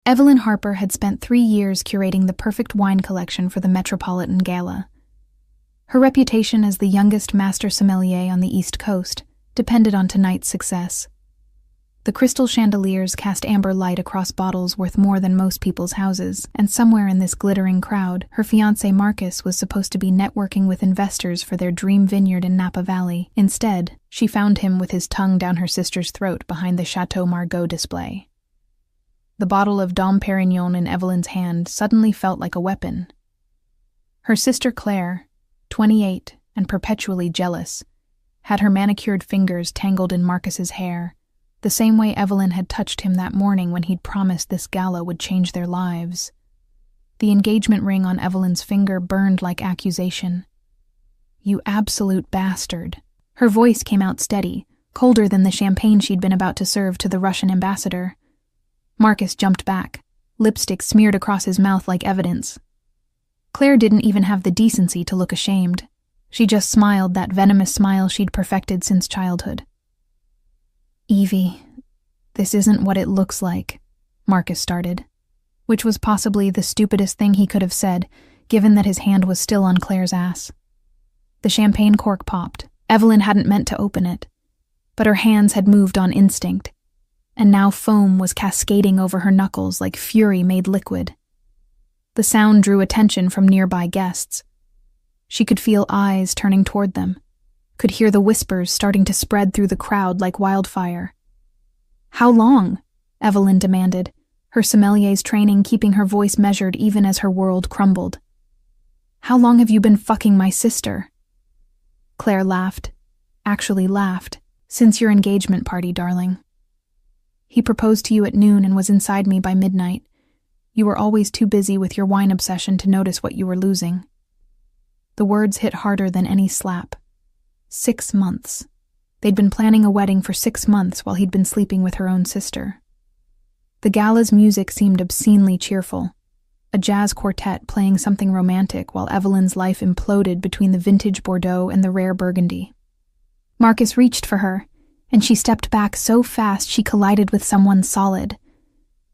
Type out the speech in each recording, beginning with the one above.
Evelyn Harper had spent 3 years curating the perfect wine collection for the Metropolitan Gala. Her reputation as the youngest master sommelier on the East Coast depended on tonight's success. The crystal chandeliers cast amber light across bottles worth more than most people's houses, and somewhere in this glittering crowd, her fiancé Marcus was supposed to be networking with investors for their dream vineyard in Napa Valley. Instead, she found him with his tongue down her sister's throat behind the Chateau Margaux display. The bottle of Dom Pérignon in Evelyn's hand suddenly felt like a weapon. Her sister Claire, 28 and perpetually jealous, had her manicured fingers tangled in Marcus's hair, the same way Evelyn had touched him that morning when he'd promised this gala would change their lives. The engagement ring on Evelyn's finger burned like accusation. "You absolute bastard." Her voice came out steady, colder than the champagne she'd been about to serve to the Russian ambassador. Marcus jumped back, lipstick smeared across his mouth like evidence. Claire didn't even have the decency to look ashamed. She just smiled that venomous smile she'd perfected since childhood. "Evie, this isn't what it looks like," Marcus started, which was possibly the stupidest thing he could have said, given that his hand was still on Claire's ass. The champagne cork popped. Evelyn hadn't meant to open it, but her hands had moved on instinct, and now foam was cascading over her knuckles like fury made liquid. The sound drew attention from nearby guests. She could feel eyes turning toward them, could hear the whispers starting to spread through the crowd like wildfire. "How long?" Evelyn demanded, her sommelier's training keeping her voice measured even as her world crumbled. "How long have you been fucking my sister?" Claire laughed. Actually laughed. "Since your engagement party, darling. He proposed to you at noon and was inside me by midnight. You were always too busy with your wine obsession to notice what you were losing." The words hit harder than any slap. 6 months. They'd been planning a wedding for 6 months while he'd been sleeping with her own sister. The gala's music seemed obscenely cheerful, a jazz quartet playing something romantic while Evelyn's life imploded between the vintage Bordeaux and the rare Burgundy. Marcus reached for her, and she stepped back so fast she collided with someone solid.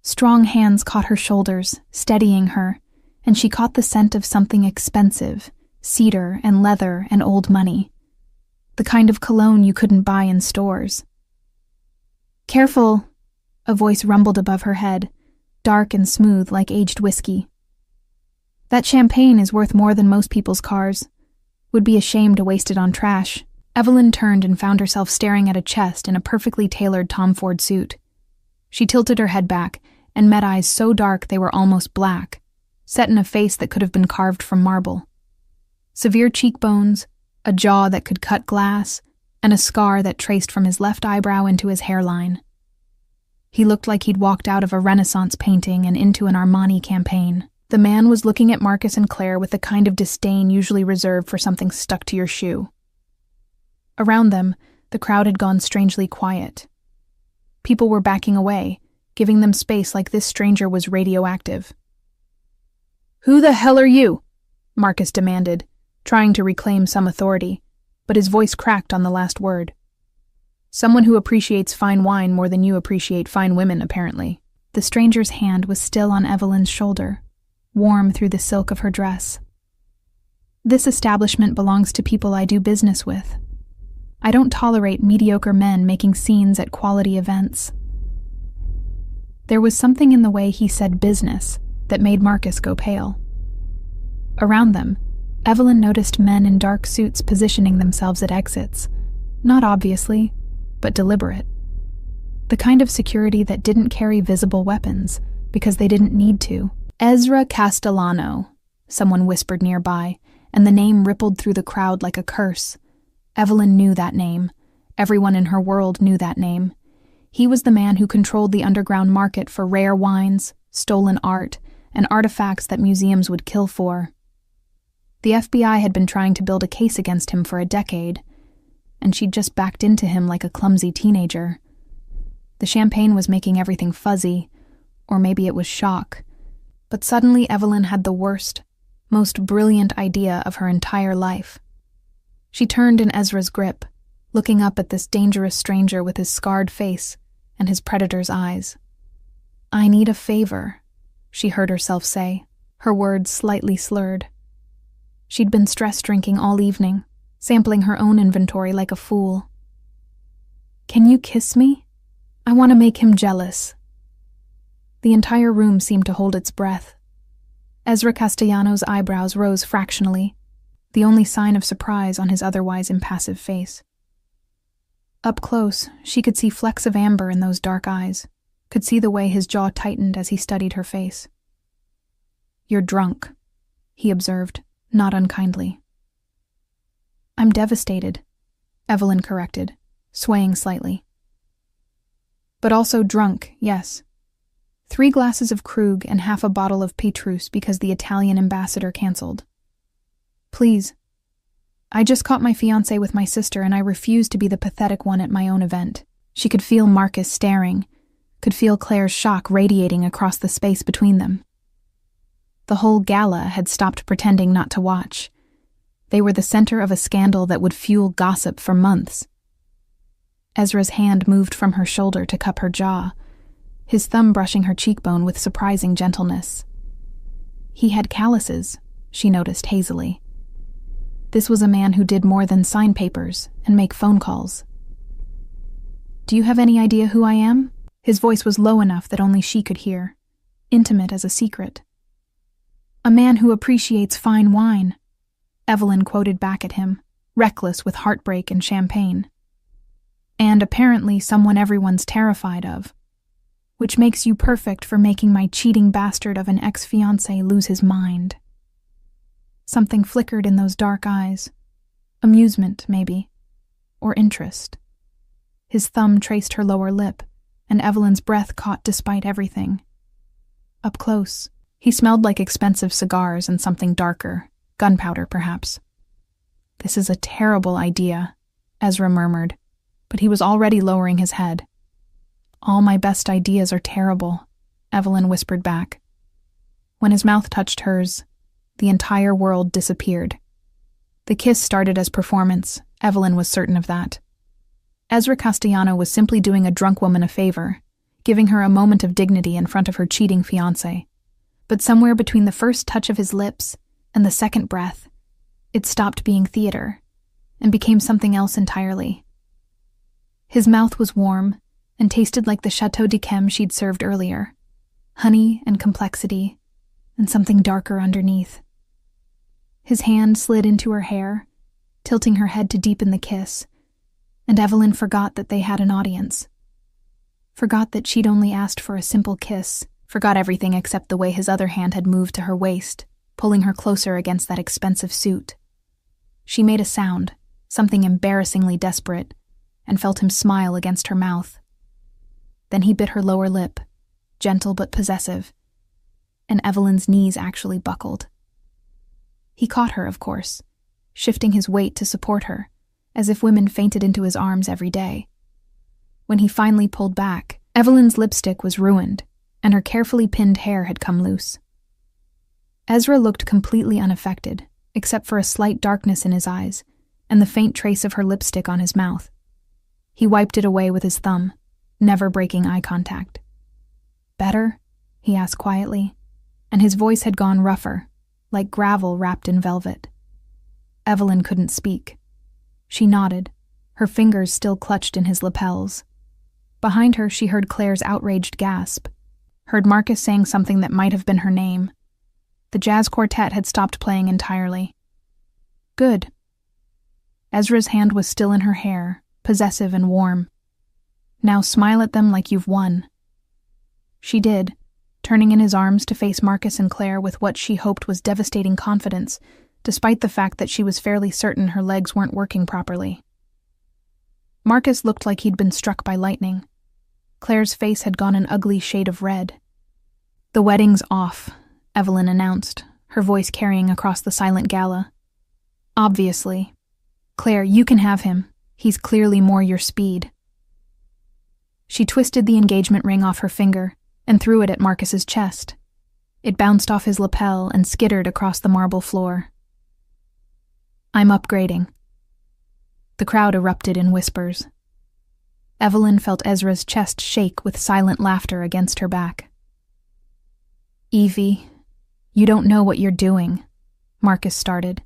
Strong hands caught her shoulders, steadying her, and she caught the scent of something expensive, cedar and leather and old money. The kind of cologne you couldn't buy in stores. "Careful," a voice rumbled above her head, dark and smooth like aged whiskey. "That champagne is worth more than most people's cars. Would be a shame to waste it on trash." Evelyn turned and found herself staring at a chest in a perfectly tailored Tom Ford suit. She tilted her head back and met eyes so dark they were almost black, set in a face that could have been carved from marble. Severe cheekbones, a jaw that could cut glass, and a scar that traced from his left eyebrow into his hairline. He looked like he'd walked out of a Renaissance painting and into an Armani campaign. The man was looking at Marcus and Claire with the kind of disdain usually reserved for something stuck to your shoe. Around them, the crowd had gone strangely quiet. People were backing away, giving them space like this stranger was radioactive. "Who the hell are you?" Marcus demanded, trying to reclaim some authority, but his voice cracked on the last word. "Someone who appreciates fine wine more than you appreciate fine women, apparently." The stranger's hand was still on Evelyn's shoulder, warm through the silk of her dress. "This establishment belongs to people I do business with. I don't tolerate mediocre men making scenes at quality events." There was something in the way he said business that made Marcus go pale. Around them, Evelyn noticed men in dark suits positioning themselves at exits, not obviously, but deliberate. The kind of security that didn't carry visible weapons because they didn't need to. "Ezra Castellano," someone whispered nearby, and the name rippled through the crowd like a curse. Evelyn knew that name. Everyone in her world knew that name. He was the man who controlled the underground market for rare wines, stolen art, and artifacts that museums would kill for. The FBI had been trying to build a case against him for a decade, and she'd just backed into him like a clumsy teenager. The champagne was making everything fuzzy, or maybe it was shock. But suddenly Evelyn had the worst, most brilliant idea of her entire life. She turned in Ezra's grip, looking up at this dangerous stranger with his scarred face and his predator's eyes. "I need a favor," she heard herself say, her words slightly slurred. She'd been stress drinking all evening, sampling her own inventory like a fool. "Can you kiss me? I want to make him jealous." The entire room seemed to hold its breath. Ezra Castellano's eyebrows rose fractionally, the only sign of surprise on his otherwise impassive face. Up close, she could see flecks of amber in those dark eyes, could see the way his jaw tightened as he studied her face. "You're drunk," he observed, not unkindly. "I'm devastated," Evelyn corrected, swaying slightly. "But also drunk, yes. 3 glasses of Krug and half a bottle of Petrus because the Italian ambassador canceled. Please. I just caught my fiancé with my sister and I refuse to be the pathetic one at my own event." She could feel Marcus staring, could feel Claire's shock radiating across the space between them. The whole gala had stopped pretending not to watch. They were the center of a scandal that would fuel gossip for months. Ezra's hand moved from her shoulder to cup her jaw, his thumb brushing her cheekbone with surprising gentleness. He had calluses, she noticed hazily. This was a man who did more than sign papers and make phone calls. "Do you have any idea who I am?" His voice was low enough that only she could hear, intimate as a secret. "A man who appreciates fine wine," Evelyn quoted back at him, reckless with heartbreak and champagne. "And apparently someone everyone's terrified of, which makes you perfect for making my cheating bastard of an ex-fiancé lose his mind." Something flickered in those dark eyes. Amusement, maybe. Or interest. His thumb traced her lower lip, and Evelyn's breath caught despite everything. Up close, he smelled like expensive cigars and something darker, gunpowder perhaps. "This is a terrible idea," Ezra murmured, but he was already lowering his head. "All my best ideas are terrible," Evelyn whispered back. When his mouth touched hers, the entire world disappeared. The kiss started as performance, Evelyn was certain of that. Ezra Castellano was simply doing a drunk woman a favor, giving her a moment of dignity in front of her cheating fiancé. But somewhere between the first touch of his lips and the second breath, it stopped being theater and became something else entirely. His mouth was warm and tasted like the Chateau d'Yquem she'd served earlier, honey and complexity, and something darker underneath. His hand slid into her hair, tilting her head to deepen the kiss, and Evelyn forgot that they had an audience. Forgot that she'd only asked for a simple kiss, forgot everything except the way his other hand had moved to her waist, pulling her closer against that expensive suit. She made a sound, something embarrassingly desperate, and felt him smile against her mouth. Then he bit her lower lip, gentle but possessive, and Evelyn's knees actually buckled. He caught her, of course, shifting his weight to support her, as if women fainted into his arms every day. When he finally pulled back, Evelyn's lipstick was ruined, and her carefully pinned hair had come loose. Ezra looked completely unaffected, except for a slight darkness in his eyes, and the faint trace of her lipstick on his mouth. He wiped it away with his thumb, never breaking eye contact. "Better?" he asked quietly, and his voice had gone rougher, like gravel wrapped in velvet. Evelyn couldn't speak. She nodded, her fingers still clutched in his lapels. Behind her, she heard Claire's outraged gasp, heard Marcus saying something that might have been her name. The jazz quartet had stopped playing entirely. "Good." Ezra's hand was still in her hair, possessive and warm. "Now smile at them like you've won." She did, turning in his arms to face Marcus and Claire with what she hoped was devastating confidence, despite the fact that she was fairly certain her legs weren't working properly. Marcus looked like he'd been struck by lightning. Claire's face had gone an ugly shade of red. "The wedding's off," Evelyn announced, her voice carrying across the silent gala. "Obviously. Claire, you can have him. He's clearly more your speed." She twisted the engagement ring off her finger and threw it at Marcus's chest. It bounced off his lapel and skittered across the marble floor. "I'm upgrading." The crowd erupted in whispers. Evelyn felt Ezra's chest shake with silent laughter against her back. Evie, you don't know what you're doing, Marcus started,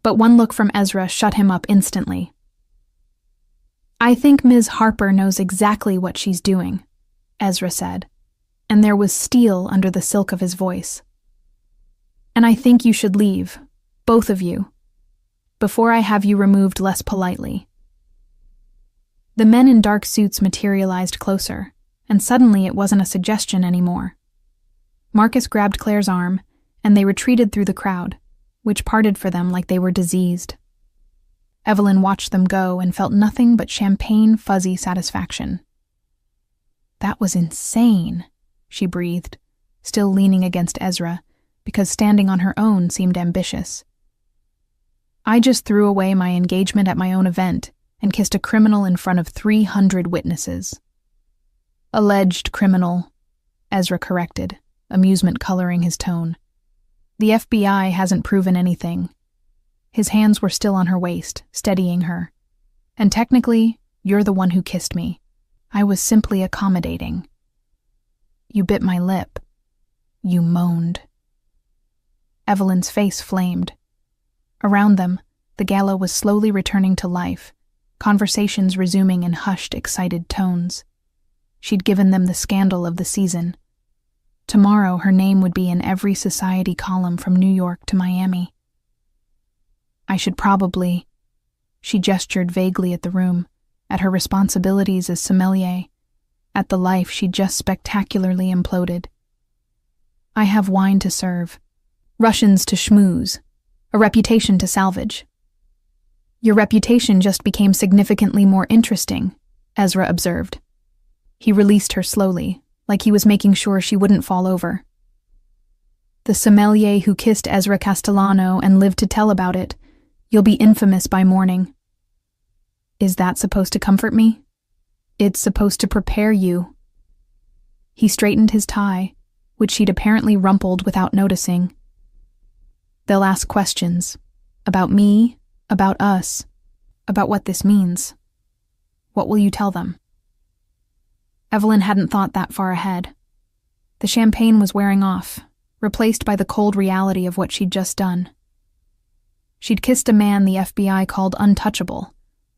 but one look from Ezra shut him up instantly. I think Ms. Harper knows exactly what she's doing, Ezra said, and there was steel under the silk of his voice. And I think you should leave, both of you, before I have you removed less politely. The men in dark suits materialized closer, and suddenly it wasn't a suggestion anymore. Marcus grabbed Claire's arm, and they retreated through the crowd, which parted for them like they were diseased. Evelyn watched them go and felt nothing but champagne fuzzy satisfaction. That was insane, she breathed, still leaning against Ezra, because standing on her own seemed ambitious. I just threw away my engagement at my own event and kissed a criminal in front of 300 witnesses. Alleged criminal, Ezra corrected, amusement coloring his tone. The FBI hasn't proven anything. His hands were still on her waist, steadying her. And technically, you're the one who kissed me. I was simply accommodating. You bit my lip. You moaned. Evelyn's face flamed. Around them, the gala was slowly returning to life, conversations resuming in hushed, excited tones. She'd given them the scandal of the season. Tomorrow her name would be in every society column from New York to Miami. I should probably... She gestured vaguely at the room, at her responsibilities as sommelier, at the life she'd just spectacularly imploded. I have wine to serve, Russians to schmooze, a reputation to salvage. Your reputation just became significantly more interesting, Ezra observed. He released her slowly, like he was making sure she wouldn't fall over. The sommelier who kissed Ezra Castellano and lived to tell about it. You'll be infamous by morning. Is that supposed to comfort me? It's supposed to prepare you. He straightened his tie, which she'd apparently rumpled without noticing. They'll ask questions. About me, about us, about what this means. What will you tell them? Evelyn hadn't thought that far ahead. The champagne was wearing off, replaced by the cold reality of what she'd just done. She'd kissed a man the FBI called untouchable,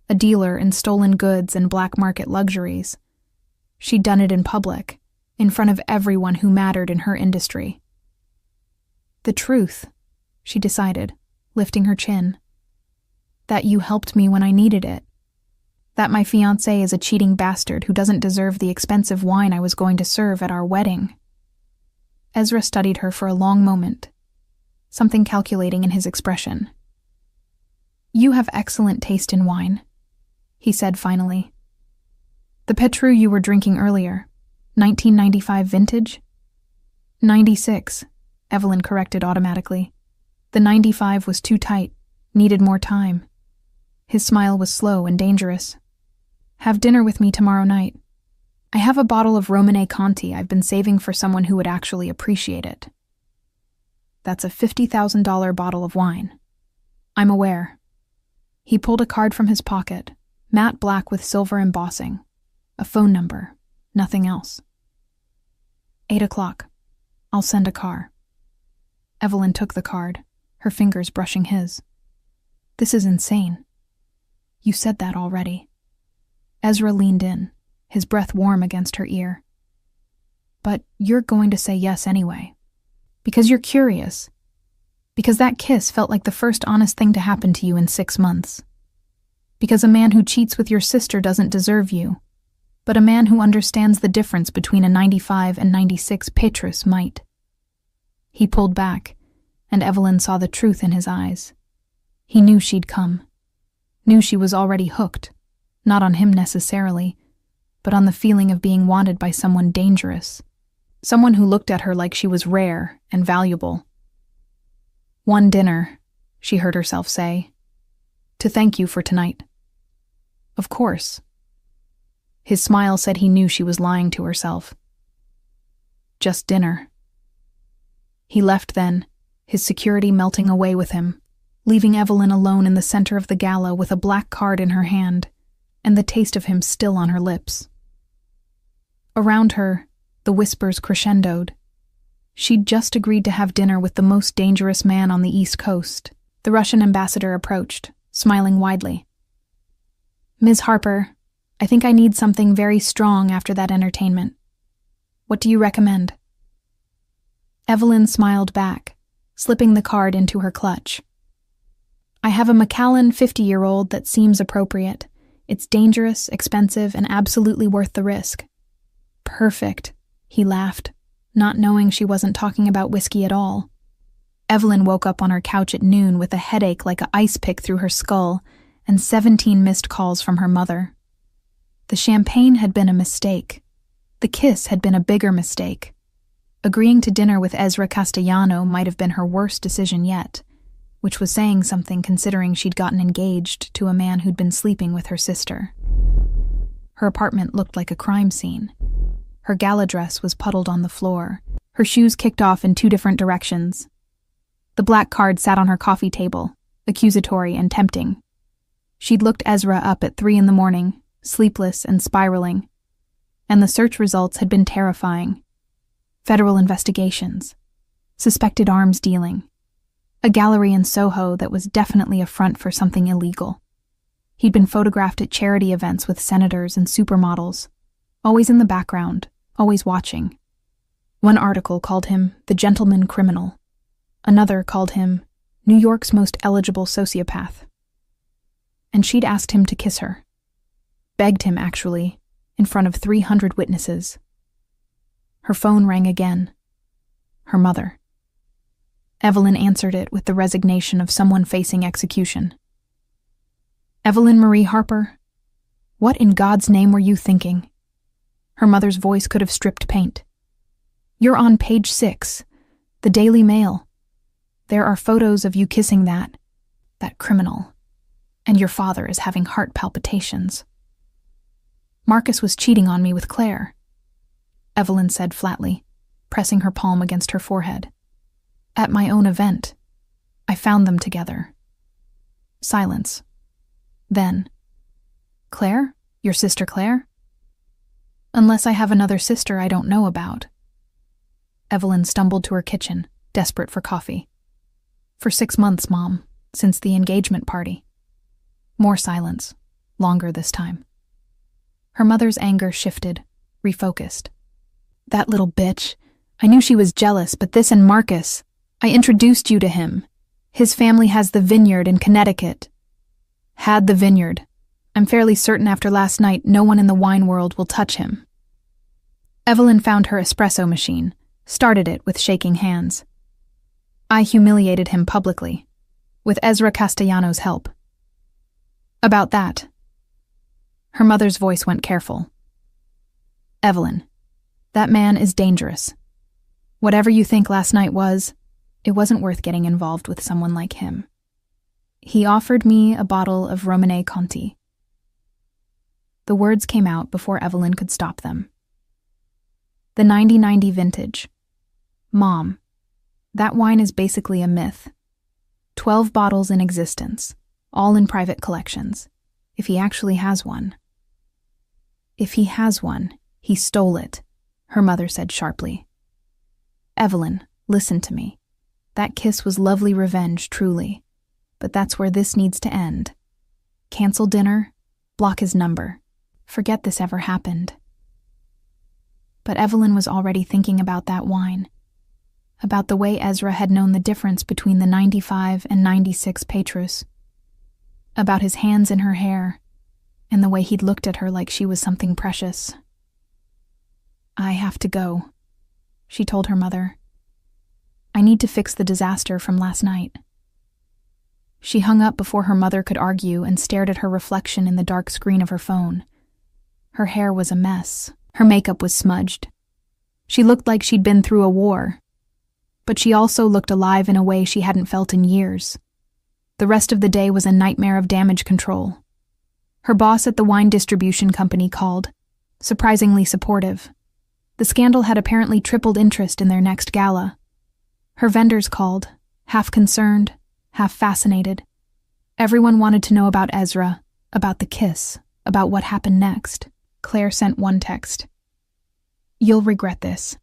a dealer in stolen goods and black market luxuries. She'd done it in public, in front of everyone who mattered in her industry. The truth, she decided, lifting her chin. That you helped me when I needed it. That my fiancé is a cheating bastard who doesn't deserve the expensive wine I was going to serve at our wedding. Ezra studied her for a long moment, something calculating in his expression. You have excellent taste in wine, he said finally. The Petrus you were drinking earlier, 1995 vintage? 96, Evelyn corrected automatically. The 95 was too tight, needed more time. His smile was slow and dangerous. Have dinner with me tomorrow night. I have a bottle of Romane Conti I've been saving for someone who would actually appreciate it. That's a $50,000 bottle of wine. I'm aware. He pulled a card from his pocket, matte black with silver embossing. A phone number, nothing else. 8 o'clock. I'll send a car. Evelyn took the card, her fingers brushing his. This is insane. You said that already. Ezra leaned in, his breath warm against her ear. But you're going to say yes anyway. Because you're curious. Because that kiss felt like the first honest thing to happen to you in 6 months. Because a man who cheats with your sister doesn't deserve you. But a man who understands the difference between a 95 and 96 Petrus might. He pulled back, and Evelyn saw the truth in his eyes. He knew she'd come. Knew she was already hooked, not on him necessarily, but on the feeling of being wanted by someone dangerous, someone who looked at her like she was rare and valuable. One dinner, she heard herself say, to thank you for tonight. Of course. His smile said he knew she was lying to herself. Just dinner. He left then, his security melting away with him, leaving Evelyn alone in the center of the gala with a black card in her hand and the taste of him still on her lips. Around her, the whispers crescendoed. She'd just agreed to have dinner with the most dangerous man on the East Coast. The Russian ambassador approached, smiling widely. "Ms. Harper, I think I need something very strong after that entertainment. What do you recommend?" Evelyn smiled back, slipping the card into her clutch. "I have a Macallan 50-year-old that seems appropriate. It's dangerous, expensive, and absolutely worth the risk." "Perfect," he laughed, not knowing she wasn't talking about whiskey at all. Evelyn woke up on her couch at noon with a headache like an ice pick through her skull and 17 missed calls from her mother. The champagne had been a mistake. The kiss had been a bigger mistake. Agreeing to dinner with Ezra Castellano might have been her worst decision yet, which was saying something considering she'd gotten engaged to a man who'd been sleeping with her sister. Her apartment looked like a crime scene. Her gala dress was puddled on the floor, her shoes kicked off in 2 different directions. The black card sat on her coffee table, accusatory and tempting. She'd looked Ezra up at 3 a.m, sleepless and spiraling. And the search results had been terrifying. Federal investigations. Suspected arms dealing. A gallery in Soho that was definitely a front for something illegal. He'd been photographed at charity events with senators and supermodels, always in the background, always watching. One article called him the gentleman criminal. Another called him New York's most eligible sociopath. And she'd asked him to kiss her. Begged him, actually, in front of 300 witnesses. Her phone rang again. Her mother. Evelyn answered it with the resignation of someone facing execution. "Evelyn Marie Harper, what in God's name were you thinking?" Her mother's voice could have stripped paint. "You're on page 6, the Daily Mail. There are photos of you kissing that criminal, and your father is having heart palpitations." "Marcus was cheating on me with Claire," Evelyn said flatly, pressing her palm against her forehead. "At my own event. I found them together." Silence. Then, "Claire? Your sister Claire?" "Unless I have another sister I don't know about." Evelyn stumbled to her kitchen, desperate for coffee. "For 6 months, Mom, since the engagement party." More silence, longer this time. Her mother's anger shifted, refocused. "That little bitch. I knew she was jealous, but this and Marcus. I introduced you to him. His family has the vineyard in Connecticut." "Had the vineyard. I'm fairly certain after last night no one in the wine world will touch him." Evelyn found her espresso machine, started it with shaking hands. "I humiliated him publicly, with Ezra Castellano's help." "About that." Her mother's voice went careful. "Evelyn, that man is dangerous. Whatever you think last night was, it wasn't worth getting involved with someone like him. He offered me a bottle of Romanée Conti." The words came out before Evelyn could stop them. "The 90-90 vintage. Mom, that wine is basically a myth. 12 bottles in existence, all in private collections, if he actually has one." "If he has one, he stole it," her mother said sharply. "Evelyn, listen to me. That kiss was lovely revenge, truly. But that's where this needs to end. Cancel dinner, block his number. Forget this ever happened." But Evelyn was already thinking about that wine. About the way Ezra had known the difference between the 95 and 96 Petrus. About his hands in her hair, and the way he'd looked at her like she was something precious. "I have to go," she told her mother. "I need to fix the disaster from last night." She hung up before her mother could argue and stared at her reflection in the dark screen of her phone. Her hair was a mess. Her makeup was smudged. She looked like she'd been through a war. But she also looked alive in a way she hadn't felt in years. The rest of the day was a nightmare of damage control. Her boss at the wine distribution company called, surprisingly supportive. The scandal had apparently tripled interest in their next gala. Her vendors called, half concerned, half fascinated. Everyone wanted to know about Ezra, about the kiss, about what happened next. Claire sent one text. "You'll regret this.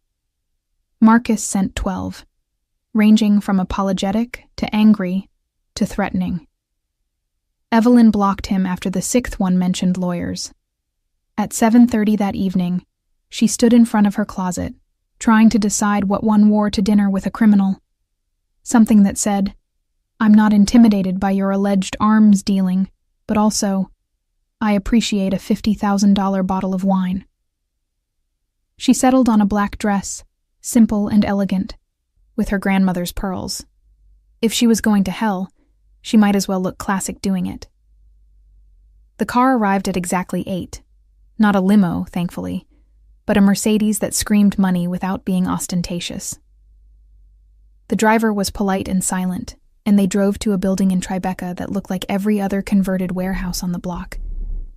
Marcus sent 12, ranging from apologetic to angry to threatening. Evelyn blocked him after the 6th one mentioned lawyers. At 7:30 that evening, she stood in front of her closet, trying to decide what one wore to dinner with a criminal. Something that said, "I'm not intimidated by your alleged arms dealing, but also, I appreciate a $50,000 bottle of wine." She settled on a black dress, simple and elegant, with her grandmother's pearls. If she was going to hell, she might as well look classic doing it. The car arrived at exactly 8. Not a limo, thankfully, but a Mercedes that screamed money without being ostentatious. The driver was polite and silent, and they drove to a building in Tribeca that looked like every other converted warehouse on the block,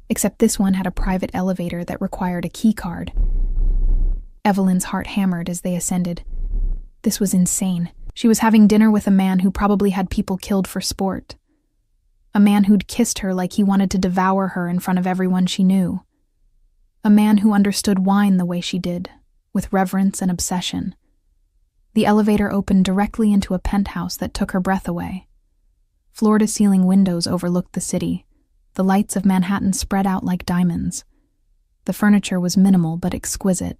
except this one had a private elevator that required a key card. Evelyn's heart hammered as they ascended. This was insane. She was having dinner with a man who probably had people killed for sport. A man who'd kissed her like he wanted to devour her in front of everyone she knew. A man who understood wine the way she did, with reverence and obsession. The elevator opened directly into a penthouse that took her breath away. Floor-to-ceiling windows overlooked the city, the lights of Manhattan spread out like diamonds. The furniture was minimal but exquisite.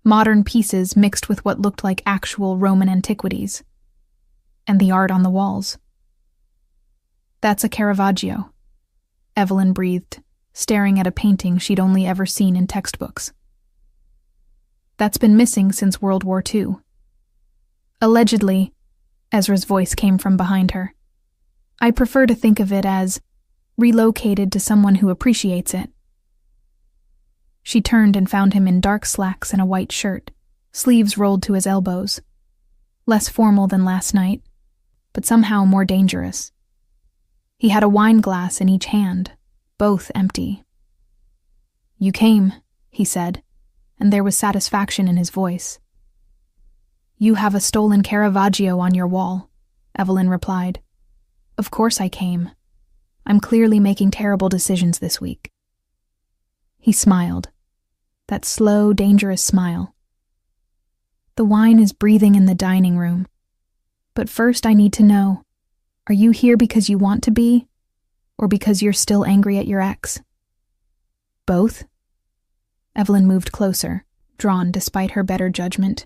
Modern pieces mixed with what looked like actual Roman antiquities. And the art on the walls. "That's a Caravaggio," Evelyn breathed, staring at a painting she'd only ever seen in textbooks. "That's been missing since World War II. Allegedly," Ezra's voice came from behind her. "I prefer to think of it as relocated to someone who appreciates it." She turned and found him in dark slacks and a white shirt, sleeves rolled to his elbows. Less formal than last night, but somehow more dangerous. He had a wine glass in each hand, both empty. "You came," he said, and there was satisfaction in his voice. "You have a stolen Caravaggio on your wall," Evelyn replied. "Of course I came. I'm clearly making terrible decisions this week." He smiled. That slow, dangerous smile. "The wine is breathing in the dining room. But first I need to know, are you here because you want to be, or because you're still angry at your ex?" "Both?" Evelyn moved closer, drawn despite her better judgment.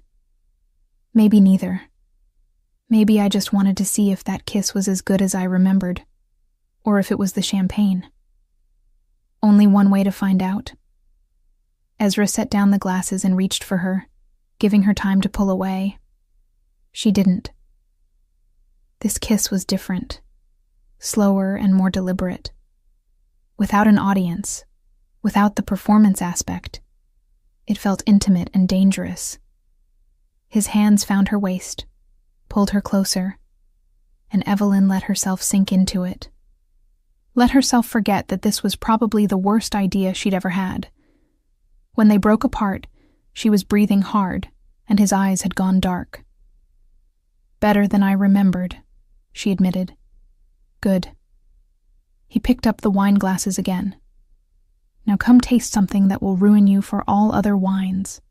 "Maybe neither. Maybe I just wanted to see if that kiss was as good as I remembered, or if it was the champagne. Only one way to find out." Ezra set down the glasses and reached for her, giving her time to pull away. She didn't. This kiss was different, slower and more deliberate. Without an audience, without the performance aspect, it felt intimate and dangerous. His hands found her waist, pulled her closer, and Evelyn let herself sink into it. Let herself forget that this was probably the worst idea she'd ever had. When they broke apart, she was breathing hard, and his eyes had gone dark. "Better than I remembered," she admitted. "Good." He picked up the wine glasses again. "Now come taste something that will ruin you for all other wines."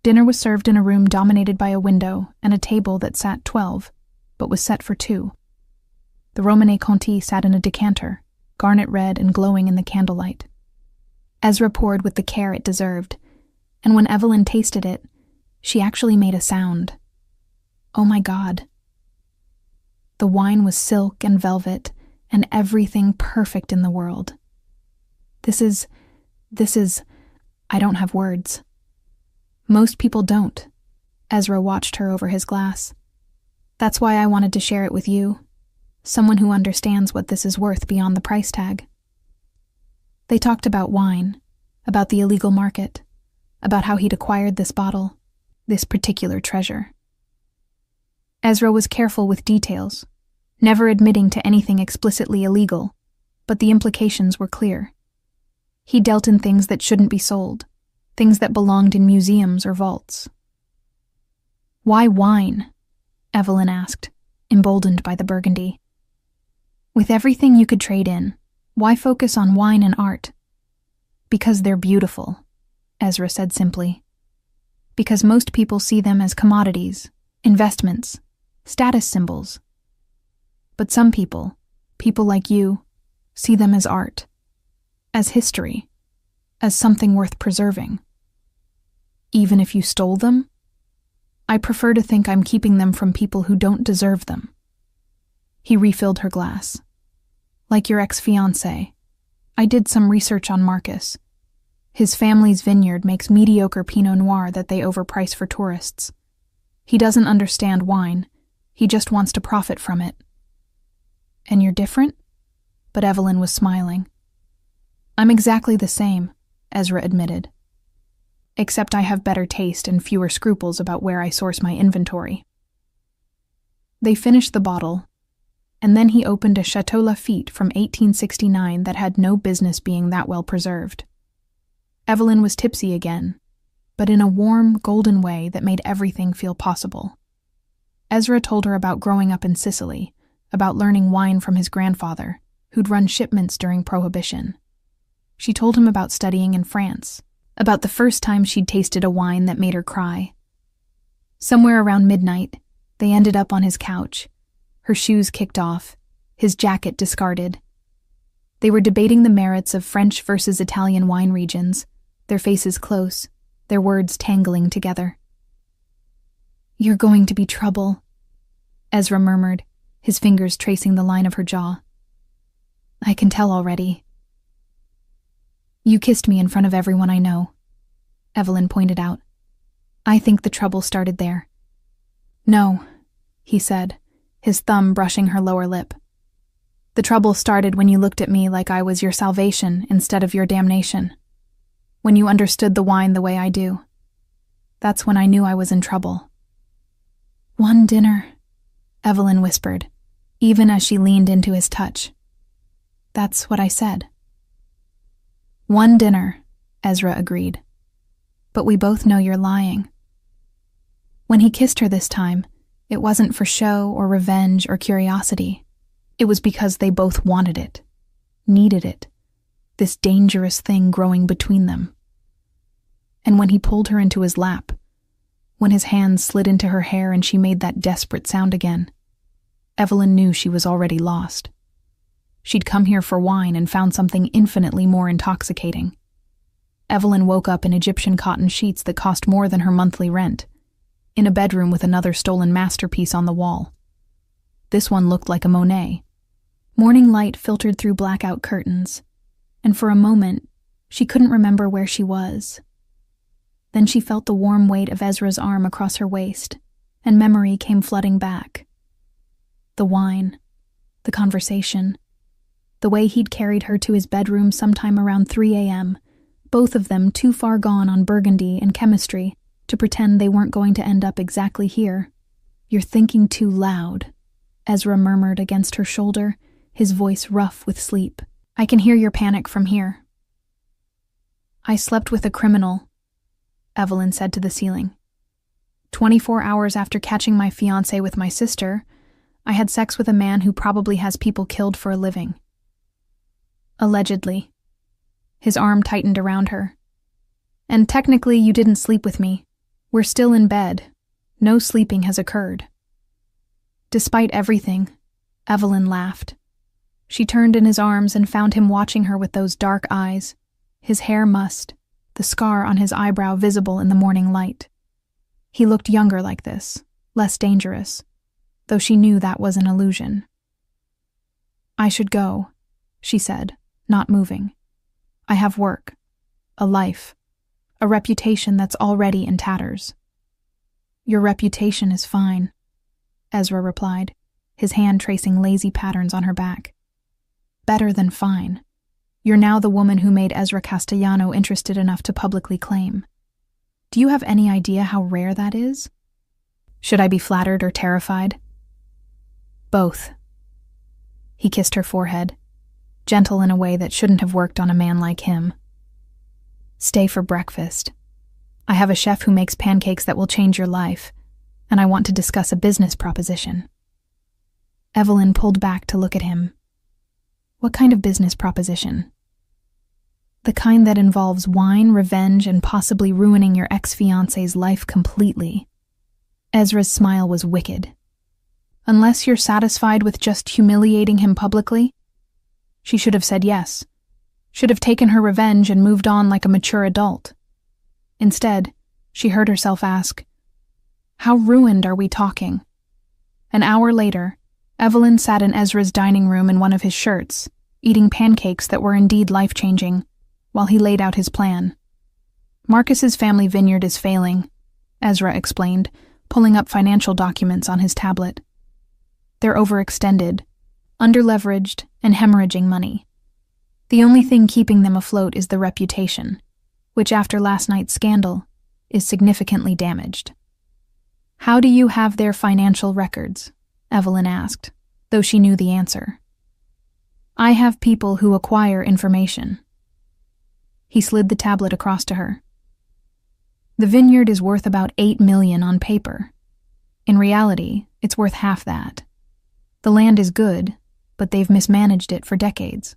Dinner was served in a room dominated by a window and a table that sat 12, but was set for 2. The Romanée Conti sat in a decanter, garnet red and glowing in the candlelight. Ezra poured with the care it deserved, and when Evelyn tasted it, she actually made a sound. Oh my God. The wine was silk and velvet, and everything perfect in the world. This is, I don't have words. Most people don't. Ezra watched her over his glass. That's why I wanted to share it with you. Someone who understands what this is worth beyond the price tag. They talked about wine, about the illegal market, about how he'd acquired this bottle, this particular treasure. Ezra was careful with details, never admitting to anything explicitly illegal, but the implications were clear. He dealt in things that shouldn't be sold, things that belonged in museums or vaults. "Why wine?" Evelyn asked, emboldened by the burgundy. "With everything you could trade in, why focus on wine and art?" "Because they're beautiful," Ezra said simply. because most people see them as commodities, investments, status symbols. But some people like you, see them as art, as history, as something worth preserving. Even if you stole them, I prefer to think I'm keeping them from people who don't deserve them. He refilled her glass. Like your ex-fiancé, I did some research on Marcus. His family's vineyard makes mediocre Pinot Noir that they overprice for tourists. He doesn't understand wine. He just wants to profit from it. And you're different? But Evelyn was smiling. I'm exactly the same, Ezra admitted. Except I have better taste and fewer scruples about where I source my inventory. They finished the bottle, and then he opened a Chateau Lafite from 1869 that had no business being that well preserved. Evelyn was tipsy again, but in a warm, golden way that made everything feel possible. Ezra told her about growing up in Sicily, about learning wine from his grandfather, who'd run shipments during Prohibition. She told him about studying in France, about the first time she'd tasted a wine that made her cry. Somewhere around midnight, they ended up on his couch, her shoes kicked off, his jacket discarded. They were debating the merits of French versus Italian wine regions, their faces close, their words tangling together. "You're going to be trouble," Ezra murmured, his fingers tracing the line of her jaw. "I can tell already." "You kissed me in front of everyone I know," Evelyn pointed out. "I think the trouble started there." "No," he said, his thumb brushing her lower lip. "The trouble started when you looked at me like I was your salvation instead of your damnation. When you understood the wine the way I do. That's when I knew I was in trouble." "One dinner," Evelyn whispered, even as she leaned into his touch. "That's what I said." "One dinner," Ezra agreed. "But we both know you're lying." When he kissed her this time, it wasn't for show or revenge or curiosity. It was because they both wanted it, needed it, this dangerous thing growing between them. And when he pulled her into his lap, when his hands slid into her hair and she made that desperate sound again, Evelyn knew she was already lost. She'd come here for wine and found something infinitely more intoxicating. Evelyn woke up in Egyptian cotton sheets that cost more than her monthly rent, in a bedroom with another stolen masterpiece on the wall. This one looked like a Monet. Morning light filtered through blackout curtains, and for a moment, she couldn't remember where she was. Then she felt the warm weight of Ezra's arm across her waist, and memory came flooding back. The wine, the conversation, the way he'd carried her to his bedroom sometime around 3 a.m., both of them too far gone on Burgundy and chemistry to pretend they weren't going to end up exactly here. "You're thinking too loud," Ezra murmured against her shoulder, his voice rough with sleep. "I can hear your panic from here." "I slept with a criminal," Evelyn said to the ceiling. 24 hours after catching my fiancé with my sister, I had sex with a man who probably has people killed for a living. Allegedly. His arm tightened around her. "And technically you didn't sleep with me. We're still in bed. No sleeping has occurred." Despite everything, Evelyn laughed. She turned in his arms and found him watching her with those dark eyes, his hair mussed, the scar on his eyebrow visible in the morning light. He looked younger like this, less dangerous, though she knew that was an illusion. "I should go," she said, not moving. "I have work, a life, a reputation that's already in tatters." "Your reputation is fine," Ezra replied, his hand tracing lazy patterns on her back. "Better than fine. You're now the woman who made Ezra Castellano interested enough to publicly claim. Do you have any idea how rare that is? Should I be flattered or terrified?" "Both." He kissed her forehead, gentle in a way that shouldn't have worked on a man like him. "Stay for breakfast. I have a chef who makes pancakes that will change your life, and I want to discuss a business proposition." Evelyn pulled back to look at him. "What kind of business proposition?" The kind that involves wine, revenge, and possibly ruining your ex-fiancé's life completely. Ezra's smile was wicked. Unless you're satisfied with just humiliating him publicly? She should have said yes. Should have taken her revenge and moved on like a mature adult. Instead, she heard herself ask, "How ruined are we talking?" An hour later, Evelyn sat in Ezra's dining room in one of his shirts, eating pancakes that were indeed life-changing, while he laid out his plan. Marcus's family vineyard is failing, Ezra explained, pulling up financial documents on his tablet. They're overextended, underleveraged, and hemorrhaging money. The only thing keeping them afloat is the reputation, which after last night's scandal is significantly damaged. "How do you have their financial records?" Evelyn asked, though she knew the answer. "I have people who acquire information." He slid the tablet across to her. "The vineyard is worth about $8 million on paper. In reality, it's worth half that. The land is good, but they've mismanaged it for decades.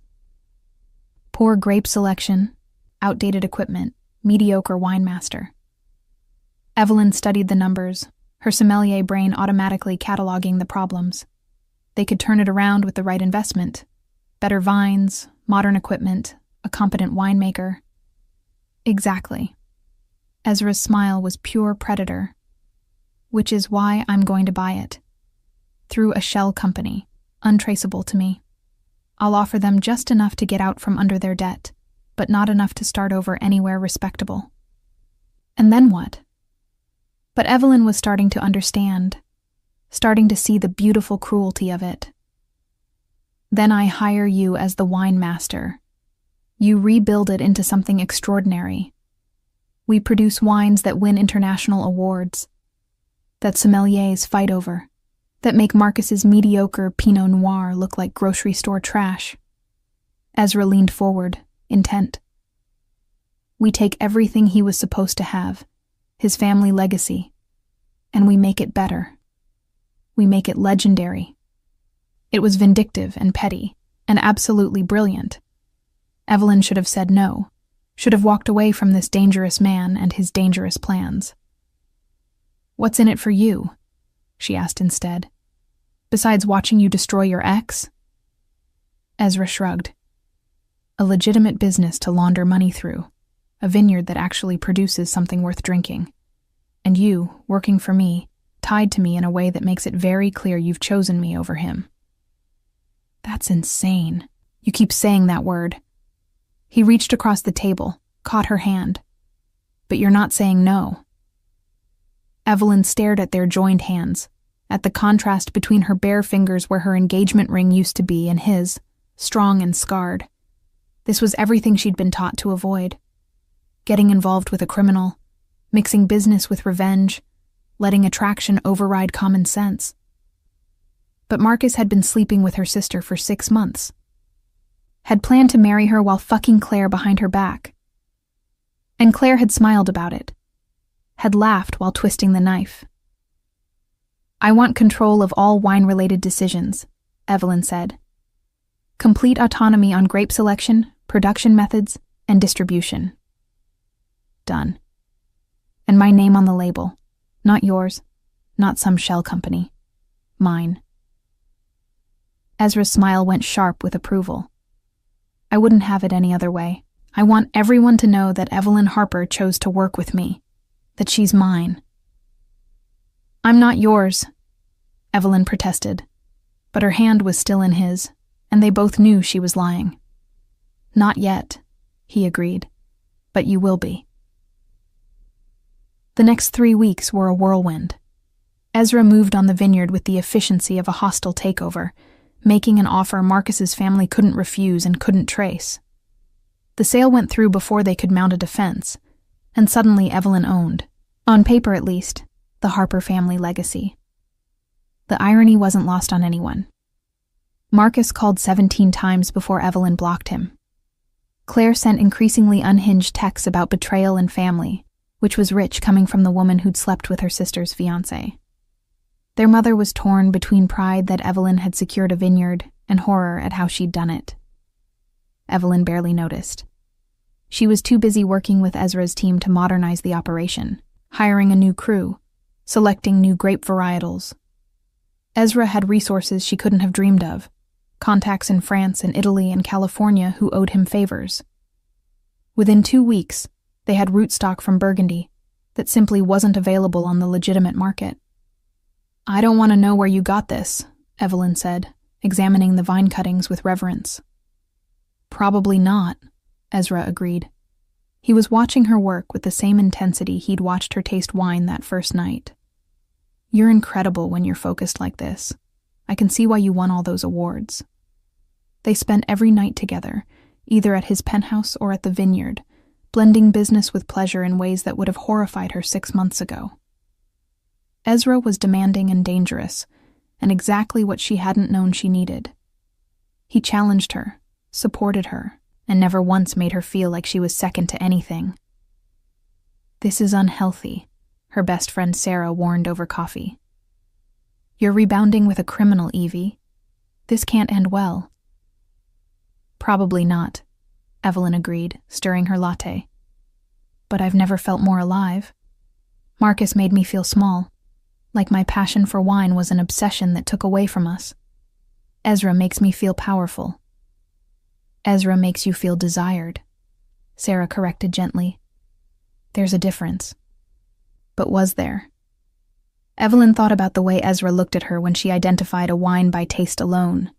Poor grape selection, outdated equipment, mediocre winemaster." Evelyn studied the numbers, her sommelier brain automatically cataloging the problems. They could turn it around with the right investment. Better vines, modern equipment, a competent winemaker. Exactly. Ezra's smile was pure predator. "Which is why I'm going to buy it. Through a shell company, untraceable to me. I'll offer them just enough to get out from under their debt, but not enough to start over anywhere respectable." And then what? But Evelyn was starting to understand, starting to see the beautiful cruelty of it. "Then I hire you as the wine master. You rebuild it into something extraordinary. We produce wines that win international awards, that sommeliers fight over, that make Marcus's mediocre Pinot Noir look like grocery store trash." Ezra leaned forward, intent. "We take everything he was supposed to have, his family legacy, and we make it better. We make it legendary." It was vindictive and petty, and absolutely brilliant. Evelyn should have said no, should have walked away from this dangerous man and his dangerous plans. "What's in it for you?" she asked instead. "Besides watching you destroy your ex?" Ezra shrugged. "A legitimate business to launder money through, a vineyard that actually produces something worth drinking. And you, working for me, tied to me in a way that makes it very clear you've chosen me over him." "That's insane. You keep saying that word." He reached across the table, caught her hand. "But you're not saying no." Evelyn stared at their joined hands, at the contrast between her bare fingers where her engagement ring used to be and his, strong and scarred. This was everything she'd been taught to avoid. Getting involved with a criminal, mixing business with revenge, letting attraction override common sense. But Marcus had been sleeping with her sister for 6 months. Had planned to marry her while fucking Claire behind her back. And Claire had smiled about it. Had laughed while twisting the knife. "I want control of all wine-related decisions," Evelyn said. "Complete autonomy on grape selection, production methods, and distribution." Done. "And my name on the label. Not yours, not some shell company. Mine." Ezra's smile went sharp with approval. "I wouldn't have it any other way. I want everyone to know that Evelyn Harper chose to work with me, that she's mine." "I'm not yours," Evelyn protested, but her hand was still in his, and they both knew she was lying. "Not yet," he agreed, "but you will be." The next 3 weeks were a whirlwind. Ezra moved on the vineyard with the efficiency of a hostile takeover, making an offer Marcus's family couldn't refuse and couldn't trace. The sale went through before they could mount a defense, and suddenly Evelyn owned, on paper at least, the Harper family legacy. The irony wasn't lost on anyone. Marcus called 17 times before Evelyn blocked him. Claire sent increasingly unhinged texts about betrayal and family, which was rich coming from the woman who'd slept with her sister's fiancé. Their mother was torn between pride that Evelyn had secured a vineyard and horror at how she'd done it. Evelyn barely noticed. She was too busy working with Ezra's team to modernize the operation, hiring a new crew, selecting new grape varietals. Ezra had resources she couldn't have dreamed of, contacts in France and Italy and California who owed him favors. Within 2 weeks, they had rootstock from Burgundy that simply wasn't available on the legitimate market. "I don't want to know where you got this," Evelyn said, examining the vine cuttings with reverence. "Probably not," Ezra agreed. He was watching her work with the same intensity he'd watched her taste wine that first night. "You're incredible when you're focused like this. I can see why you won all those awards." They spent every night together, either at his penthouse or at the vineyard, blending business with pleasure in ways that would have horrified her 6 months ago. Ezra was demanding and dangerous, and exactly what she hadn't known she needed. He challenged her, supported her, and never once made her feel like she was second to anything. "This is unhealthy," her best friend Sarah warned over coffee. "You're rebounding with a criminal, Evie. This can't end well." "Probably not," Evelyn agreed, stirring her latte. "But I've never felt more alive. Marcus made me feel small, like my passion for wine was an obsession that took away from us. Ezra makes me feel powerful." "Ezra makes you feel desired," Sarah corrected gently. "There's a difference." But was there? Evelyn thought about the way Ezra looked at her when she identified a wine by taste alone,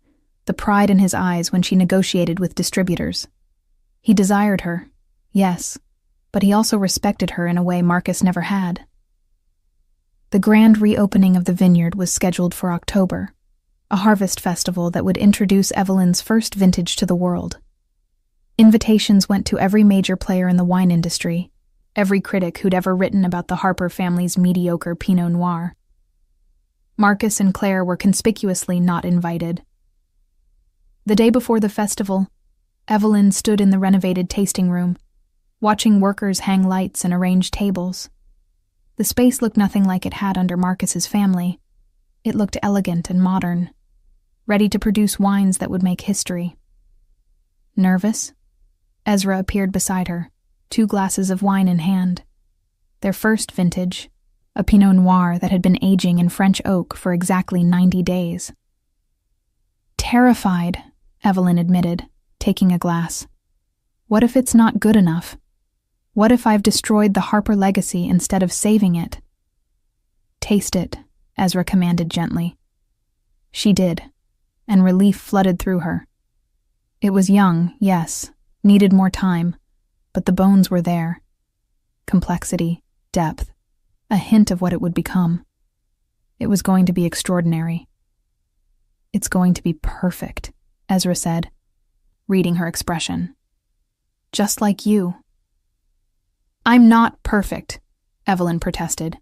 the pride in his eyes when she negotiated with distributors. He desired her, yes, but he also respected her in a way Marcus never had. The grand reopening of the vineyard was scheduled for October, a harvest festival that would introduce Evelyn's first vintage to the world. Invitations went to every major player in the wine industry, every critic who'd ever written about the Harper family's mediocre Pinot Noir. Marcus and Claire were conspicuously not invited. The day before the festival, Evelyn stood in the renovated tasting room, watching workers hang lights and arrange tables. The space looked nothing like it had under Marcus's family. It looked elegant and modern, ready to produce wines that would make history. Nervous? Ezra appeared beside her, 2 glasses of wine in hand. Their first vintage, a Pinot Noir that had been aging in French oak for exactly 90 days. "Terrified," Evelyn admitted, taking a glass. "What if it's not good enough? What if I've destroyed the Harper legacy instead of saving it?" "Taste it," Ezra commanded gently. She did, and relief flooded through her. It was young, yes, needed more time, but the bones were there. Complexity, depth, a hint of what it would become. It was going to be extraordinary. "It's going to be perfect," Ezra said, reading her expression. "Just like you." "I'm not perfect," Evelyn protested.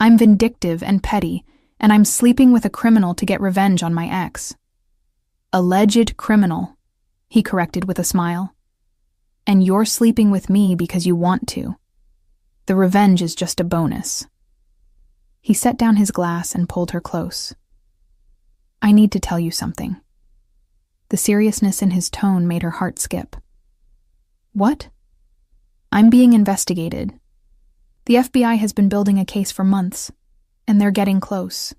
"I'm vindictive and petty, and I'm sleeping with a criminal to get revenge on my ex." "Alleged criminal," he corrected with a smile. "And you're sleeping with me because you want to. The revenge is just a bonus." He set down his glass and pulled her close. "I need to tell you something." The seriousness in his tone made her heart skip. "What?" "I'm being investigated. The FBI has been building a case for months, and they're getting close."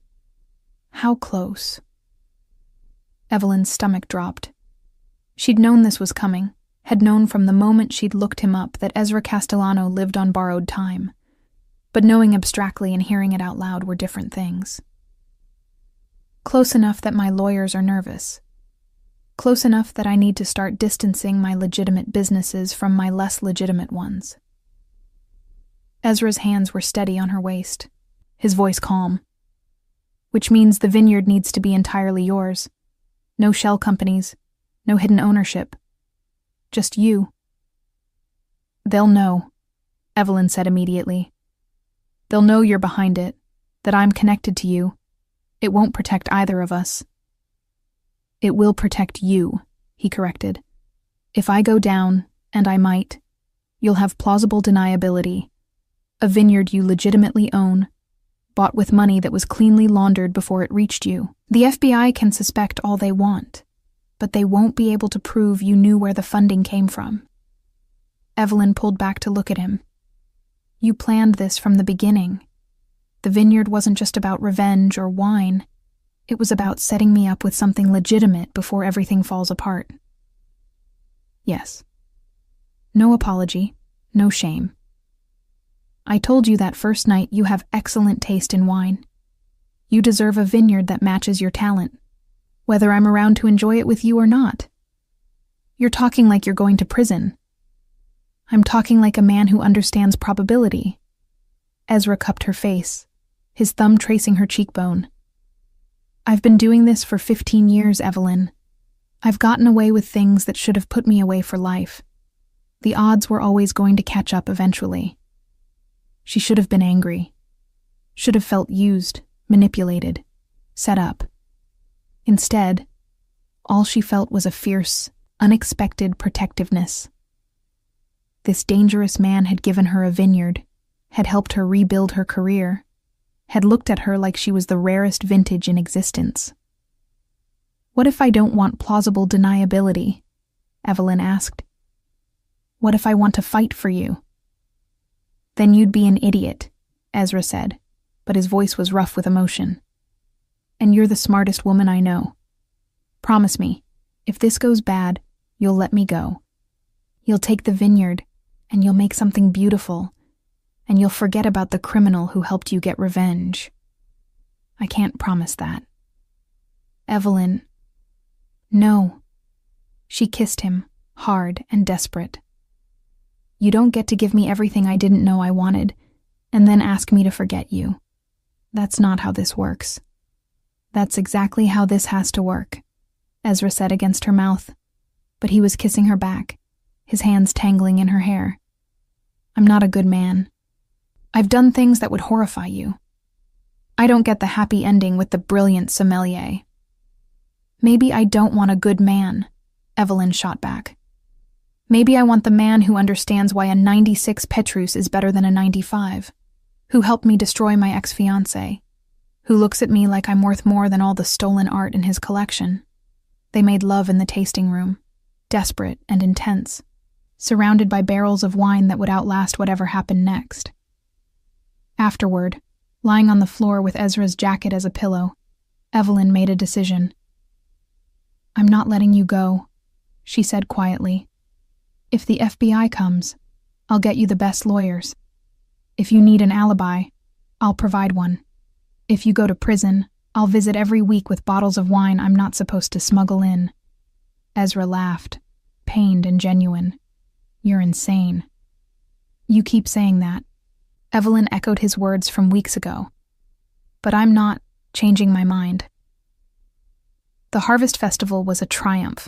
"How close?" Evelyn's stomach dropped. She'd known this was coming, had known from the moment she'd looked him up that Ezra Castellano lived on borrowed time. But knowing abstractly and hearing it out loud were different things. "Close enough that my lawyers are nervous. Close enough that I need to start distancing my legitimate businesses from my less legitimate ones." Ezra's hands were steady on her waist, his voice calm. "Which means the vineyard needs to be entirely yours. No shell companies, no hidden ownership. Just you." "They'll know," Evelyn said immediately. "They'll know you're behind it, that I'm connected to you. It won't protect either of us." "It will protect you," he corrected. "If I go down, and I might, you'll have plausible deniability. A vineyard you legitimately own, bought with money that was cleanly laundered before it reached you. The FBI can suspect all they want, but they won't be able to prove you knew where the funding came from." Evelyn pulled back to look at him. You planned this from the beginning. The vineyard wasn't just about revenge or wine. It was about setting me up with something legitimate before everything falls apart. Yes. No apology, no shame. I told you that first night you have excellent taste in wine. You deserve a vineyard that matches your talent, whether I'm around to enjoy it with you or not. You're talking like you're going to prison. I'm talking like a man who understands probability. Ezra cupped her face, his thumb tracing her cheekbone. I've been doing this for 15 years, Evelyn. I've gotten away with things that should have put me away for life. The odds were always going to catch up eventually. She should have been angry. Should have felt used, manipulated, set up. Instead, all she felt was a fierce, unexpected protectiveness. This dangerous man had given her a vineyard, had helped her rebuild her career, had looked at her like she was the rarest vintage in existence. What if I don't want plausible deniability? Evelyn asked. What if I want to fight for you? Then you'd be an idiot, Ezra said, but his voice was rough with emotion. And you're the smartest woman I know. Promise me, if this goes bad, you'll let me go. You'll take the vineyard, and you'll make something beautiful, and you'll forget about the criminal who helped you get revenge. I can't promise that. Evelyn. No. She kissed him, hard and desperate. You don't get to give me everything I didn't know I wanted, and then ask me to forget you. That's not how this works. That's exactly how this has to work, Ezra said against her mouth, but he was kissing her back, his hands tangling in her hair. I'm not a good man. I've done things that would horrify you. I don't get the happy ending with the brilliant sommelier. Maybe I don't want a good man, Evelyn shot back. Maybe I want the man who understands why a 96 Petrus is better than a 95, who helped me destroy my ex-fiancé, who looks at me like I'm worth more than all the stolen art in his collection. They made love in the tasting room, desperate and intense, surrounded by barrels of wine that would outlast whatever happened next. Afterward, lying on the floor with Ezra's jacket as a pillow, Evelyn made a decision. I'm not letting you go, she said quietly. If the FBI comes, I'll get you the best lawyers. If you need an alibi, I'll provide one. If you go to prison, I'll visit every week with bottles of wine I'm not supposed to smuggle in. Ezra laughed, pained and genuine. You're insane. You keep saying that. Evelyn echoed his words from weeks ago. But I'm not changing my mind. The Harvest Festival was a triumph.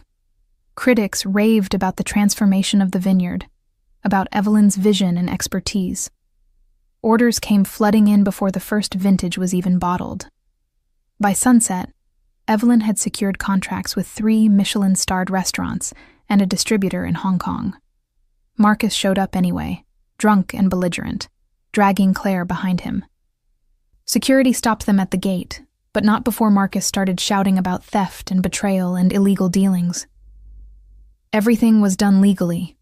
Critics raved about the transformation of the vineyard, about Evelyn's vision and expertise. Orders came flooding in before the first vintage was even bottled. By sunset, Evelyn had secured contracts with 3 Michelin-starred restaurants and a distributor in Hong Kong. Marcus showed up anyway, drunk and belligerent, dragging Claire behind him. Security stopped them at the gate, but not before Marcus started shouting about theft and betrayal and illegal dealings. Everything was done legally,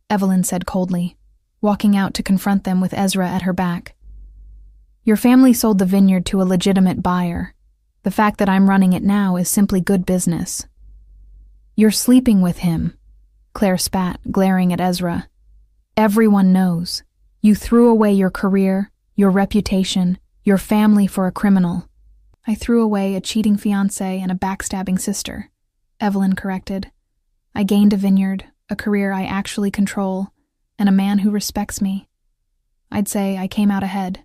Evelyn said coldly, walking out to confront them with Ezra at her back. Your family sold the vineyard to a legitimate buyer. The fact that I'm running it now is simply good business. You're sleeping with him, Claire spat, glaring at Ezra. Everyone knows. You threw away your career, your reputation, your family for a criminal. I threw away a cheating fiancé and a backstabbing sister, Evelyn corrected. I gained a vineyard, a career I actually control, and a man who respects me. I'd say I came out ahead.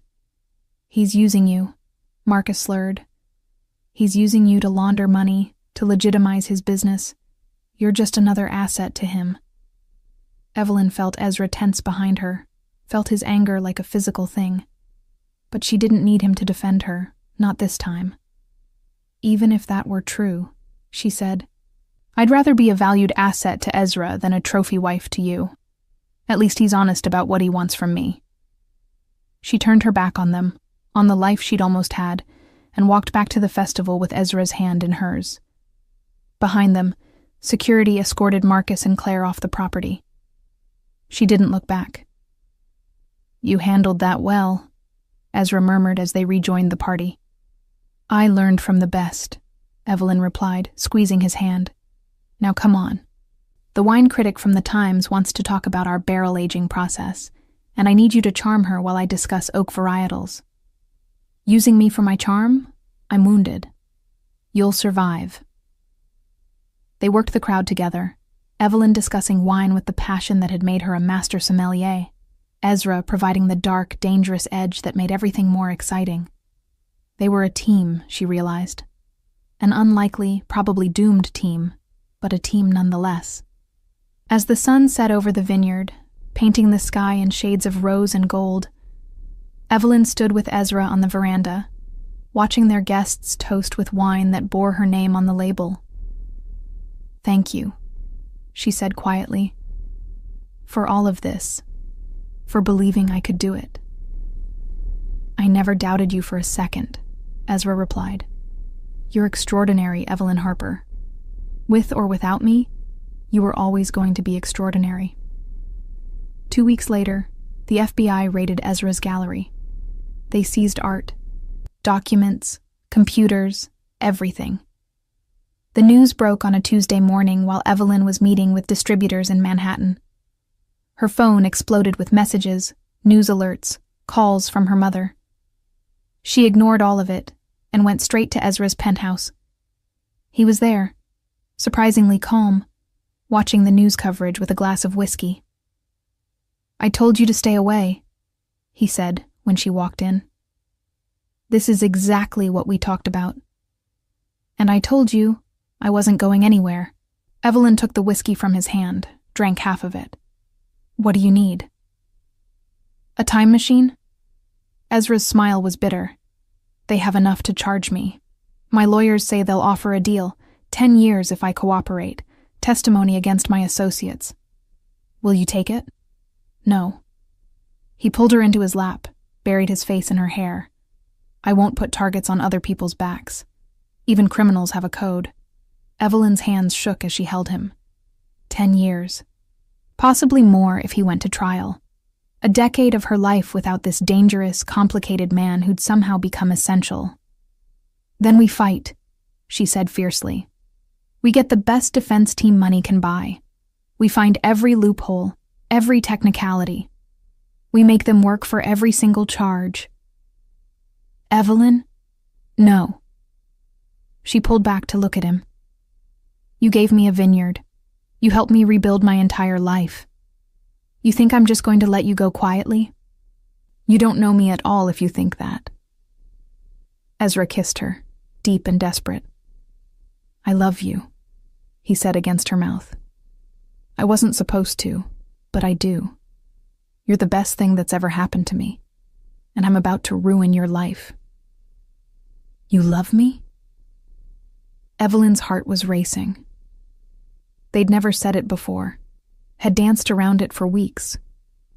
He's using you, Marcus slurred. He's using you to launder money, to legitimize his business. You're just another asset to him. Evelyn felt Ezra tense behind her, felt his anger like a physical thing. But she didn't need him to defend her, not this time. Even if that were true, she said, I'd rather be a valued asset to Ezra than a trophy wife to you. At least he's honest about what he wants from me. She turned her back on them, on the life she'd almost had, and walked back to the festival with Ezra's hand in hers. Behind them, security escorted Marcus and Claire off the property. She didn't look back. "You handled that well," Ezra murmured as they rejoined the party. "I learned from the best," Evelyn replied, squeezing his hand. "Now come on. The wine critic from the Times wants to talk about our barrel aging process, and I need you to charm her while I discuss oak varietals. Using me for my charm? I'm wounded. You'll survive." They worked the crowd together, Evelyn discussing wine with the passion that had made her a master sommelier, Ezra providing the dark, dangerous edge that made everything more exciting. They were a team, she realized. An unlikely, probably doomed team, but a team nonetheless. As the sun set over the vineyard, painting the sky in shades of rose and gold, Evelyn stood with Ezra on the veranda, watching their guests toast with wine that bore her name on the label. "Thank you," she said quietly, "for all of this, for believing I could do it." "I never doubted you for a second," Ezra replied. "You're extraordinary, Evelyn Harper. With or without me, you were always going to be extraordinary." 2 weeks later, the FBI raided Ezra's gallery. They seized art, documents, computers, everything. The news broke on a Tuesday morning while Evelyn was meeting with distributors in Manhattan. Her phone exploded with messages, news alerts, calls from her mother. She ignored all of it and went straight to Ezra's penthouse. He was there, surprisingly calm, watching the news coverage with a glass of whiskey. "I told you to stay away," he said when she walked in. "This is exactly what we talked about. And I told you I wasn't going anywhere." Evelyn took the whiskey from his hand, drank half of it. "What do you need?" "A time machine?" Ezra's smile was bitter. "They have enough to charge me. My lawyers say they'll offer a deal, 10 years if I cooperate, testimony against my associates. Will you take it?" "No." He pulled her into his lap, buried his face in her hair. "I won't put targets on other people's backs. Even criminals have a code." Evelyn's hands shook as she held him. 10 years. Possibly more if he went to trial. A decade of her life without this dangerous, complicated man who'd somehow become essential. "Then we fight," she said fiercely. "We get the best defense team money can buy. We find every loophole, every technicality. We make them work for every single charge." "Evelyn?" "No." She pulled back to look at him. "You gave me a vineyard. You helped me rebuild my entire life. You think I'm just going to let you go quietly? You don't know me at all if you think that." Ezra kissed her, deep and desperate. "I love you," he said against her mouth. "I wasn't supposed to, but I do. You're the best thing that's ever happened to me, and I'm about to ruin your life." "You love me?" Evelyn's heart was racing. They'd never said it before, had danced around it for weeks,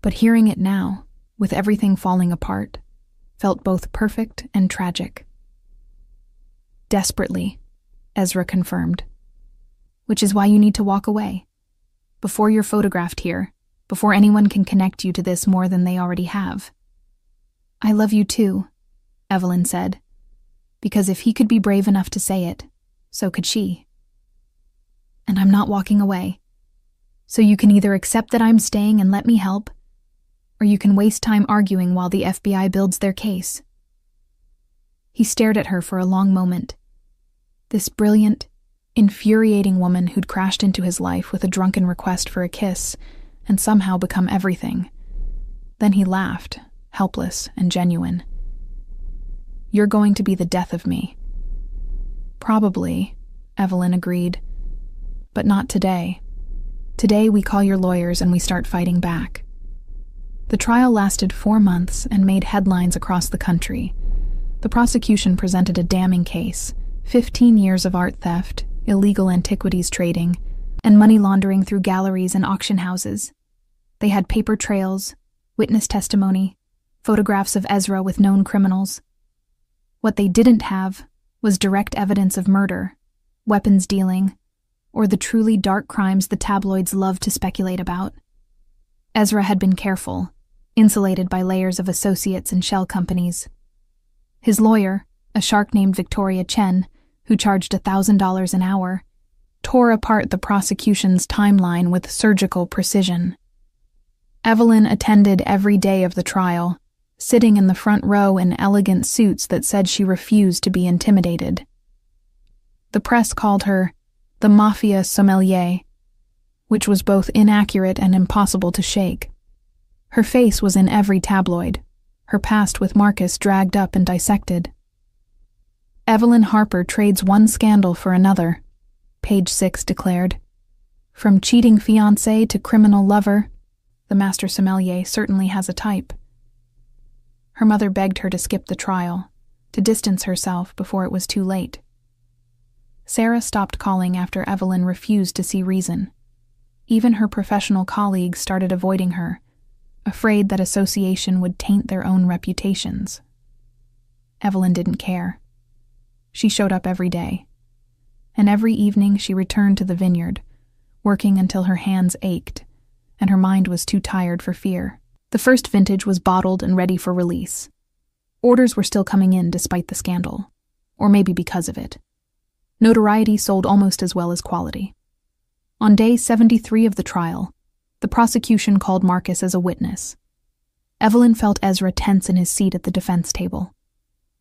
but hearing it now, with everything falling apart, felt both perfect and tragic. "Desperately," Ezra confirmed. "Which is why you need to walk away. Before you're photographed here, before anyone can connect you to this more than they already have." "I love you too," Evelyn said, because if he could be brave enough to say it, so could she. "And I'm not walking away. So you can either accept that I'm staying and let me help, or you can waste time arguing while the FBI builds their case." He stared at her for a long moment. This brilliant, infuriating woman who'd crashed into his life with a drunken request for a kiss and somehow become everything. Then he laughed, helpless and genuine. "You're going to be the death of me." "Probably," Evelyn agreed. "But not today. Today we call your lawyers and we start fighting back." The trial lasted 4 months and made headlines across the country. The prosecution presented a damning case: 15 years of art theft, illegal antiquities trading, and money laundering through galleries and auction houses. They had paper trails, witness testimony, photographs of Ezra with known criminals. What they didn't have was direct evidence of murder, weapons dealing, or the truly dark crimes the tabloids love to speculate about. Ezra had been careful, insulated by layers of associates and shell companies. His lawyer, a shark named Victoria Chen, who charged $1,000 an hour, tore apart the prosecution's timeline with surgical precision. Evelyn attended every day of the trial, sitting in the front row in elegant suits that said she refused to be intimidated. The press called her the Mafia sommelier, which was both inaccurate and impossible to shake. Her face was in every tabloid, her past with Marcus dragged up and dissected. Evelyn Harper trades one scandal for another, Page 6 declared. From cheating fiancé to criminal lover, the master sommelier certainly has a type. Her mother begged her to skip the trial, to distance herself before it was too late. Sarah stopped calling after Evelyn refused to see reason. Even her professional colleagues started avoiding her, afraid that association would taint their own reputations. Evelyn didn't care. She showed up every day, and every evening she returned to the vineyard, working until her hands ached, and her mind was too tired for fear. The first vintage was bottled and ready for release. Orders were still coming in despite the scandal, or maybe because of it. Notoriety sold almost as well as quality. On day 73 of the trial, the prosecution called Marcus as a witness. Evelyn felt Ezra tense in his seat at the defense table.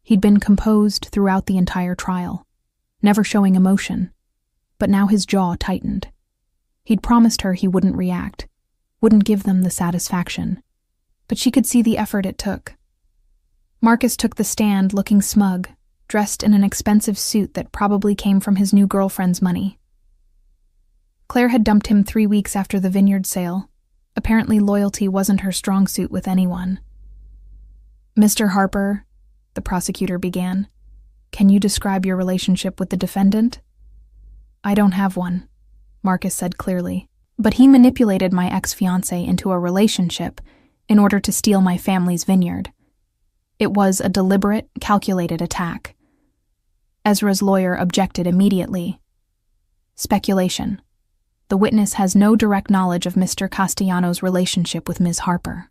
He'd been composed throughout the entire trial, never showing emotion, but now his jaw tightened. He'd promised her he wouldn't react, wouldn't give them the satisfaction, but she could see the effort it took. Marcus took the stand looking smug, dressed in an expensive suit that probably came from his new girlfriend's money. Claire had dumped him 3 weeks after the vineyard sale. Apparently loyalty wasn't her strong suit with anyone. "Mr. Harper," the prosecutor began, "can you describe your relationship with the defendant?" "I don't have one," Marcus said clearly, "but he manipulated my ex-fiancée into a relationship in order to steal my family's vineyard. It was a deliberate, calculated attack." Ezra's lawyer objected immediately. "Speculation. The witness has no direct knowledge of Mr. Castellano's relationship with Ms. Harper."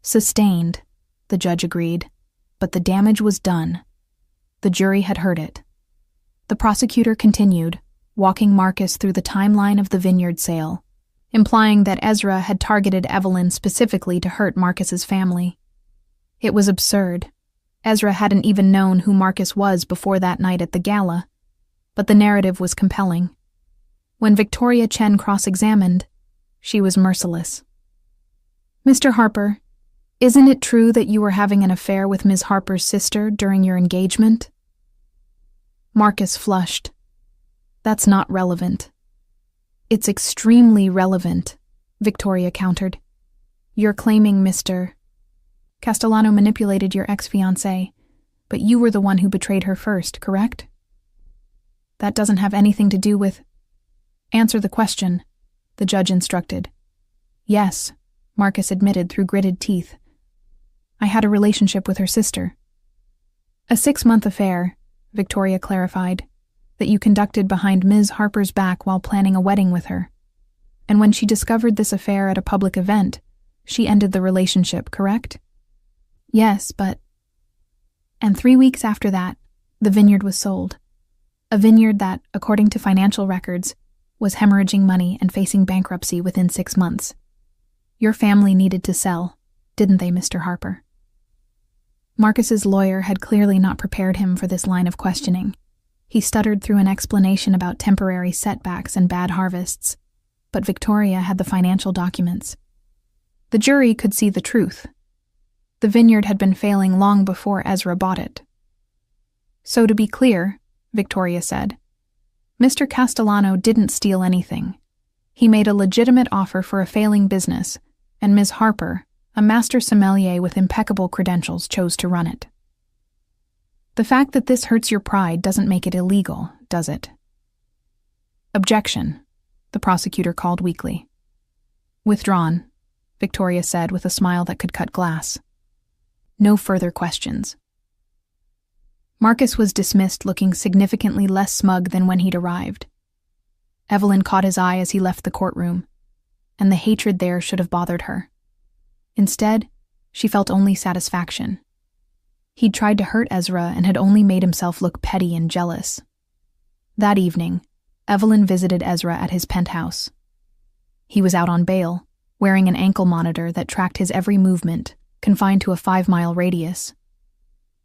"Sustained," the judge agreed, but the damage was done. The jury had heard it. The prosecutor continued, walking Marcus through the timeline of the vineyard sale, implying that Ezra had targeted Evelyn specifically to hurt Marcus's family. It was absurd. Ezra hadn't even known who Marcus was before that night at the gala, but the narrative was compelling. When Victoria Chen cross-examined, she was merciless. "Mr. Harper, isn't it true that you were having an affair with Ms. Harper's sister during your engagement?" Marcus flushed. "That's not relevant." "It's extremely relevant," Victoria countered. "You're claiming Mr. Castellano manipulated your ex-fiancée, but you were the one who betrayed her first, correct?" "That doesn't have anything to do with—" "Answer the question," the judge instructed. "Yes," Marcus admitted through gritted teeth. "I had a relationship with her sister." "A 6-month affair," Victoria clarified, "that you conducted behind Ms. Harper's back while planning a wedding with her. And when she discovered this affair at a public event, she ended the relationship, correct?" "Yes, but—" "And 3 weeks after that, the vineyard was sold. A vineyard that, according to financial records, was hemorrhaging money and facing bankruptcy within 6 months. Your family needed to sell, didn't they, Mr. Harper?" Marcus's lawyer had clearly not prepared him for this line of questioning. He stuttered through an explanation about temporary setbacks and bad harvests, but Victoria had the financial documents. The jury could see the truth. The vineyard had been failing long before Ezra bought it. "So to be clear," Victoria said, "Mr. Castellano didn't steal anything. He made a legitimate offer for a failing business, and Ms. Harper, a master sommelier with impeccable credentials, chose to run it. The fact that this hurts your pride doesn't make it illegal, does it?" "Objection," the prosecutor called weakly. "Withdrawn," Victoria said with a smile that could cut glass. No further questions. Marcus was dismissed looking significantly less smug than when he'd arrived. Evelyn caught his eye as he left the courtroom. and the hatred there should have bothered her. Instead, she felt only satisfaction. He'd tried to hurt Ezra and had only made himself look petty and jealous. That evening, Evelyn visited Ezra at his penthouse. He was out on bail, wearing an ankle monitor that tracked his every movement, confined to a 5-mile radius.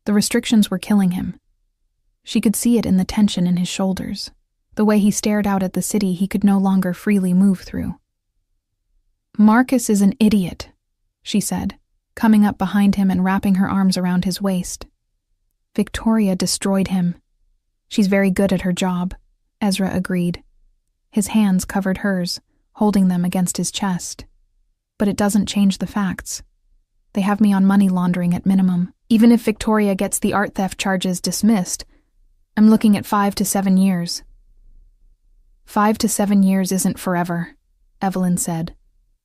The restrictions were killing him. She could see it in the tension in his shoulders, the way he stared out at the city he could no longer freely move through. "Marcus is an idiot," she said, coming up behind him and wrapping her arms around his waist. "Victoria destroyed him. She's very good at her job," Ezra agreed. His hands covered hers, holding them against his chest. "But it doesn't change the facts. They have me on money laundering at minimum. Even if Victoria gets the art theft charges dismissed, I'm looking at 5 to 7 years. 5 to 7 years isn't forever," Evelyn said,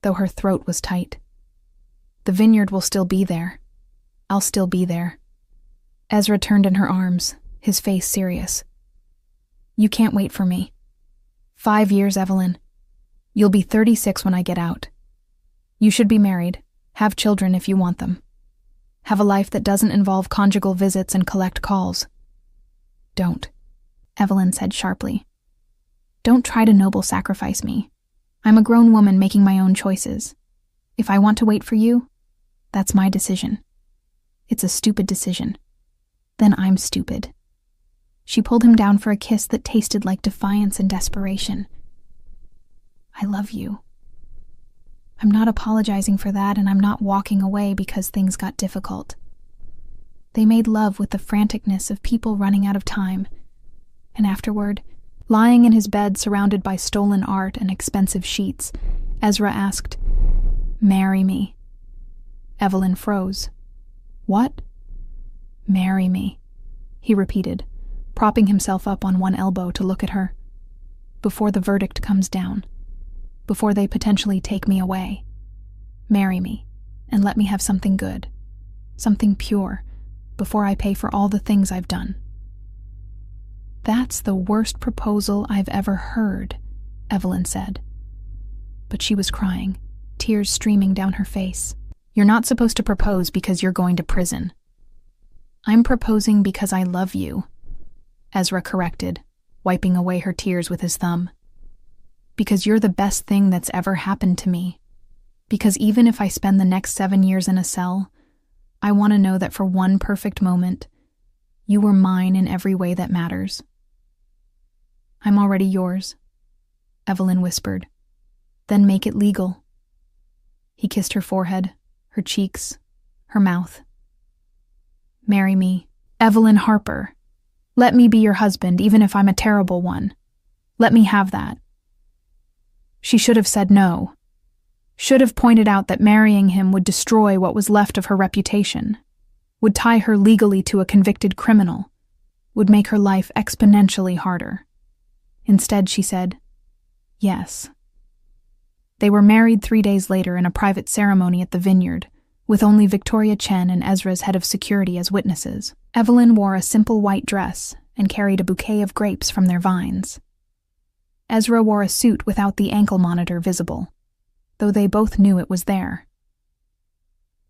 though her throat was tight. "The vineyard will still be there. I'll still be there." Ezra turned in her arms, his face serious. "You can't wait for me. 5 years, Evelyn. You'll be 36 when I get out. You should be married, have children if you want them. Have a life that doesn't involve conjugal visits and collect calls." "Don't," Evelyn said sharply. "Don't try to noble sacrifice me. I'm a grown woman making my own choices. If I want to wait for you, that's my decision. It's a stupid decision. Then I'm stupid." She pulled him down for a kiss that tasted like defiance and desperation. "I love you. I'm not apologizing for that, and I'm not walking away because things got difficult." They made love with the franticness of people running out of time, and afterward, lying in his bed surrounded by stolen art and expensive sheets, Ezra asked, "Marry me." Evelyn froze. "What?" "Marry me," he repeated, propping himself up on one elbow to look at her. "Before the verdict comes down. Before they potentially take me away. Marry me, and let me have something good, something pure, before I pay for all the things I've done." "That's the worst proposal I've ever heard," Evelyn said. But she was crying, tears streaming down her face. "You're not supposed to propose because you're going to prison." "I'm proposing because I love you," Ezra corrected, wiping away her tears with his thumb. "Because you're the best thing that's ever happened to me. Because even if I spend the next 7 years in a cell, I want to know that for one perfect moment, you were mine in every way that matters." "I'm already yours," Evelyn whispered. "Then make it legal." He kissed her forehead, her cheeks, her mouth. "Marry me, Evelyn Harper. Let me be your husband, even if I'm a terrible one. Let me have that." She should have said no. Should have pointed out that marrying him would destroy what was left of her reputation, would tie her legally to a convicted criminal, would make her life exponentially harder. Instead, she said, yes. They were married 3 days later in a private ceremony at the vineyard, with only Victoria Chen and Ezra's head of security as witnesses. Evelyn wore a simple white dress and carried a bouquet of grapes from their vines. Ezra wore a suit without the ankle monitor visible, though they both knew it was there.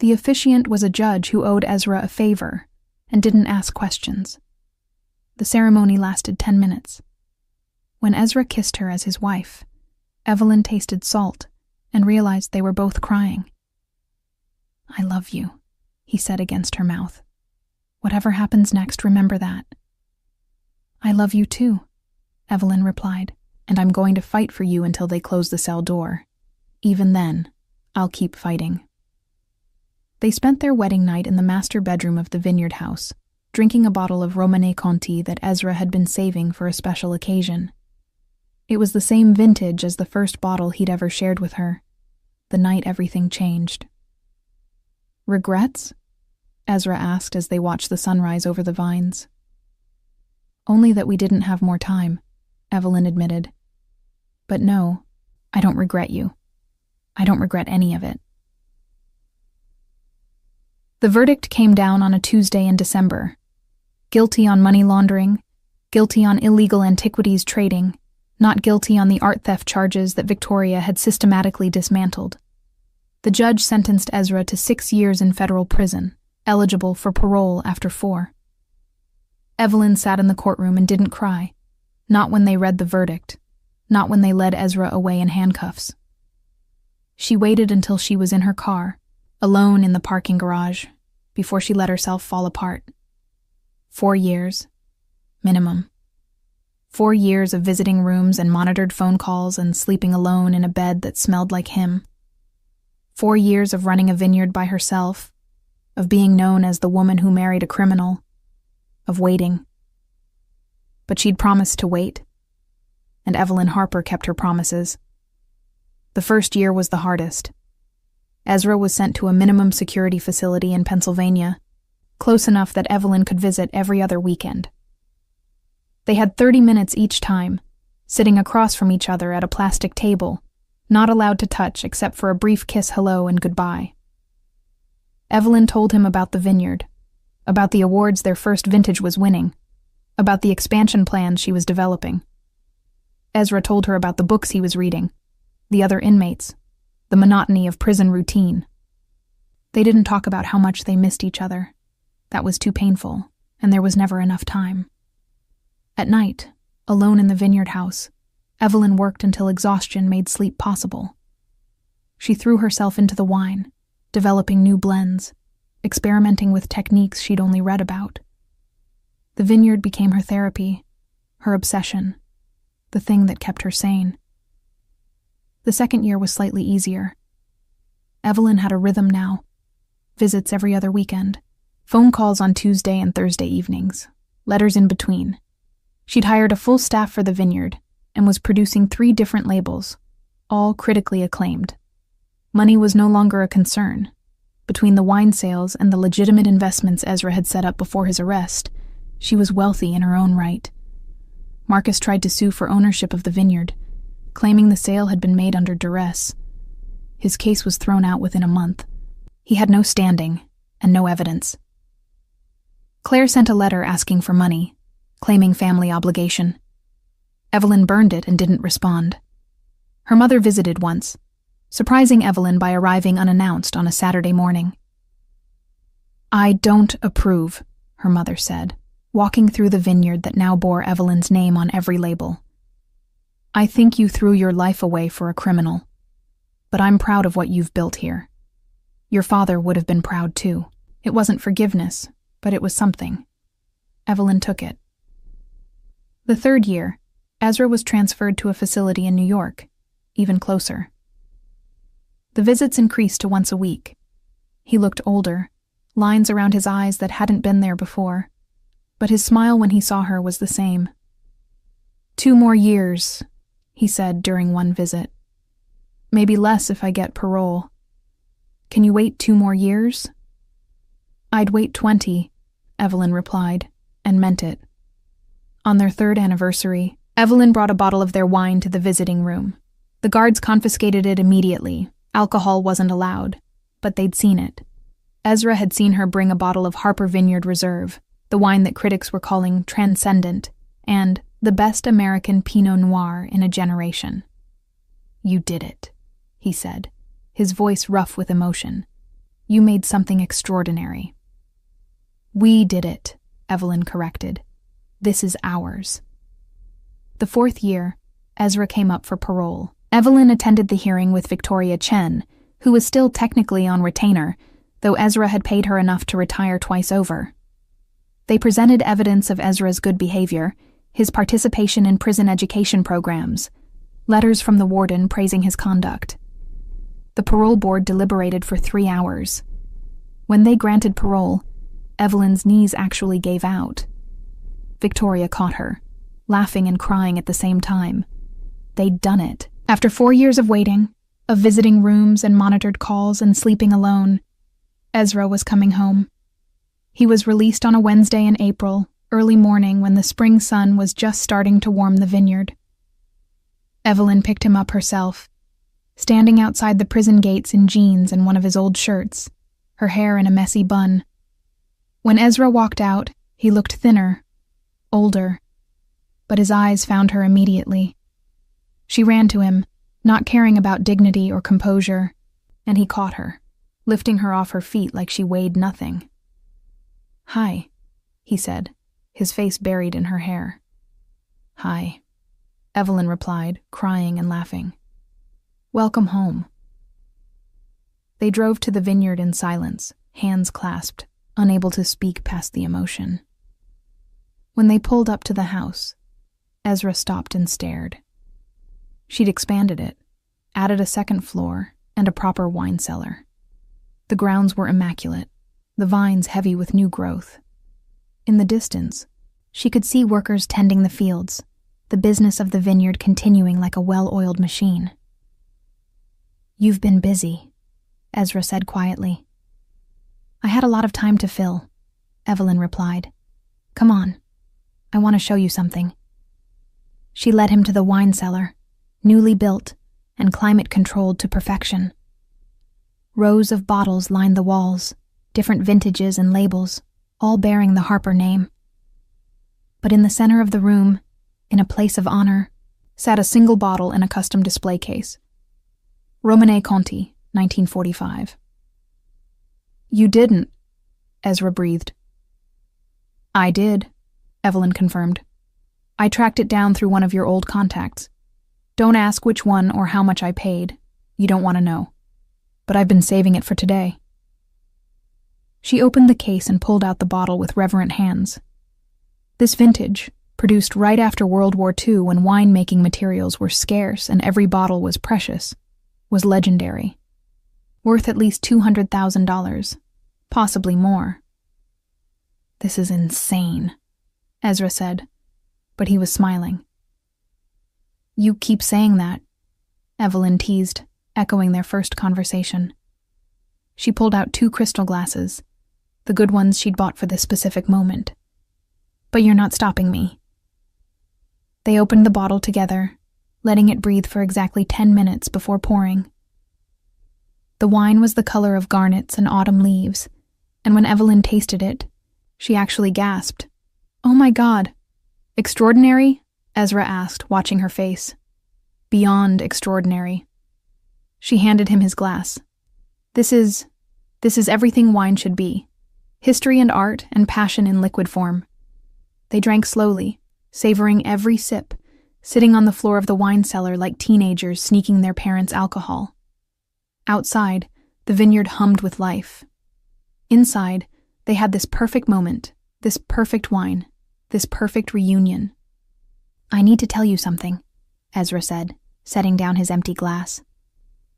The officiant was a judge who owed Ezra a favor and didn't ask questions. The ceremony lasted 10 minutes. When Ezra kissed her as his wife, Evelyn tasted salt and realized they were both crying. "I love you," he said against her mouth. "Whatever happens next, remember that." "I love you too," Evelyn replied, "and I'm going to fight for you until they close the cell door. Even then, I'll keep fighting." They spent their wedding night in the master bedroom of the vineyard house, drinking a bottle of Romanée Conti that Ezra had been saving for a special occasion. It was the same vintage as the first bottle he'd ever shared with her, the night everything changed. "Regrets?" Ezra asked as they watched the sunrise over the vines. "Only that we didn't have more time," Evelyn admitted. "But no, I don't regret you. I don't regret any of it." The verdict came down on a Tuesday in December. Guilty on money laundering, guilty on illegal antiquities trading, not guilty on the art theft charges that Victoria had systematically dismantled. The judge sentenced Ezra to 6 years in federal prison, eligible for parole after 4. Evelyn sat in the courtroom and didn't cry, not when they read the verdict, not when they led Ezra away in handcuffs. She waited until she was in her car, alone in the parking garage, before she let herself fall apart. 4 years, minimum. 4 years of visiting rooms and monitored phone calls and sleeping alone in a bed that smelled like him. 4 years of running a vineyard by herself, of being known as the woman who married a criminal, of waiting. But she'd promised to wait, and Evelyn Harper kept her promises. The first year was the hardest. Ezra was sent to a minimum security facility in Pennsylvania, close enough that Evelyn could visit every other weekend. They had 30 minutes each time, sitting across from each other at a plastic table, not allowed to touch except for a brief kiss hello and goodbye. Evelyn told him about the vineyard, about the awards their first vintage was winning, about the expansion plans she was developing. Ezra told her about the books he was reading, the other inmates, the monotony of prison routine. They didn't talk about how much they missed each other. That was too painful, and there was never enough time. At night, alone in the vineyard house, Evelyn worked until exhaustion made sleep possible. She threw herself into the wine, developing new blends, experimenting with techniques she'd only read about. The vineyard became her therapy, her obsession, the thing that kept her sane. The second year was slightly easier. Evelyn had a rhythm now. Visits every other weekend, phone calls on Tuesday and Thursday evenings, letters in between. She'd hired a full staff for the vineyard and was producing 3 different labels, all critically acclaimed. Money was no longer a concern. Between the wine sales and the legitimate investments Ezra had set up before his arrest, she was wealthy in her own right. Marcus tried to sue for ownership of the vineyard, claiming the sale had been made under duress. His case was thrown out within a month. He had no standing and no evidence. Claire sent a letter asking for money, claiming family obligation. Evelyn burned it and didn't respond. Her mother visited once, surprising Evelyn by arriving unannounced on a Saturday morning. "I don't approve," her mother said, walking through the vineyard that now bore Evelyn's name on every label. "I think you threw your life away for a criminal, but I'm proud of what you've built here. Your father would have been proud too. It wasn't forgiveness, but it was something." Evelyn took it. The third year, Ezra was transferred to a facility in New York, even closer. The visits increased to once a week. He looked older, lines around his eyes that hadn't been there before, but his smile when he saw her was the same. "2 more years," he said during one visit. "Maybe less if I get parole. Can you wait 2 more years?" "I'd wait 20, Evelyn replied, and meant it. On their 3rd anniversary, Evelyn brought a bottle of their wine to the visiting room. The guards confiscated it immediately. Alcohol wasn't allowed, but they'd seen it. Ezra had seen her bring a bottle of Harper Vineyard Reserve, the wine that critics were calling transcendent, and the best American Pinot Noir in a generation. "You did it," he said, his voice rough with emotion. "You made something extraordinary." "We did it," Evelyn corrected. "This is ours." The 4th year, Ezra came up for parole. Evelyn attended the hearing with Victoria Chen, who was still technically on retainer, though Ezra had paid her enough to retire twice over. They presented evidence of Ezra's good behavior, his participation in prison education programs, letters from the warden praising his conduct. The parole board deliberated for 3 hours. When they granted parole, Evelyn's knees actually gave out. Victoria caught her, laughing and crying at the same time. They'd done it. After 4 years of waiting, of visiting rooms and monitored calls and sleeping alone, Ezra was coming home. He was released on a Wednesday in April, early morning when the spring sun was just starting to warm the vineyard. Evelyn picked him up herself, standing outside the prison gates in jeans and one of his old shirts, her hair in a messy bun. When Ezra walked out, he looked thinner, older, but his eyes found her immediately. She ran to him, not caring about dignity or composure, and he caught her, lifting her off her feet like she weighed nothing. "Hi," he said, his face buried in her hair. "Hi," Evelyn replied, crying and laughing. "Welcome home." They drove to the vineyard in silence, hands clasped, unable to speak past the emotion. When they pulled up to the house, Ezra stopped and stared. She'd expanded it, added a second floor and a proper wine cellar. The grounds were immaculate, the vines heavy with new growth. In the distance, she could see workers tending the fields, the business of the vineyard continuing like a well-oiled machine. "You've been busy," Ezra said quietly. "I had a lot of time to fill," Evelyn replied. "Come on. I want to show you something." She led him to the wine cellar, newly built and climate-controlled to perfection. Rows of bottles lined the walls, different vintages and labels, all bearing the Harper name. But in the center of the room, in a place of honor, sat a single bottle in a custom display case. Romanée Conti, 1945. "You didn't," Ezra breathed. "I did," Evelyn confirmed. "I tracked it down through one of your old contacts. Don't ask which one or how much I paid. You don't want to know. But I've been saving it for today." She opened the case and pulled out the bottle with reverent hands. This vintage, produced right after World War II when wine-making materials were scarce and every bottle was precious, was legendary. Worth at least $200,000, possibly more. "This is insane," Ezra said, but he was smiling. "You keep saying that," Evelyn teased, echoing their first conversation. She pulled out 2 crystal glasses, the good ones she'd bought for this specific moment. "But you're not stopping me." They opened the bottle together, letting it breathe for exactly 10 minutes before pouring. The wine was the color of garnets and autumn leaves, and when Evelyn tasted it, she actually gasped. "Oh my God!" "Extraordinary?" Ezra asked, watching her face. "Beyond extraordinary." She handed him his glass. This is everything wine should be. History and art and passion in liquid form." They drank slowly, savoring every sip, sitting on the floor of the wine cellar like teenagers sneaking their parents' alcohol. Outside, the vineyard hummed with life. Inside, they had this perfect moment, this perfect wine, this perfect reunion. "I need to tell you something," Ezra said, setting down his empty glass.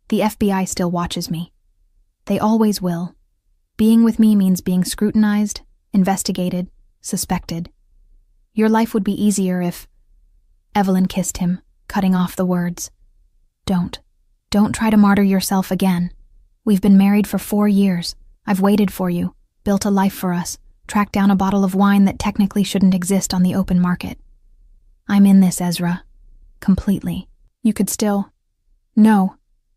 "The FBI still watches me. They always will. Being with me means being scrutinized, investigated, suspected. Your life would be easier if—" Evelyn kissed him, cutting off the words. Don't try to martyr yourself again. We've been married for 4 years. I've waited for you, built a life for us, tracked down a bottle of wine that technically shouldn't exist on the open market. I'm in this, Ezra. Completely. You could still—" "No,"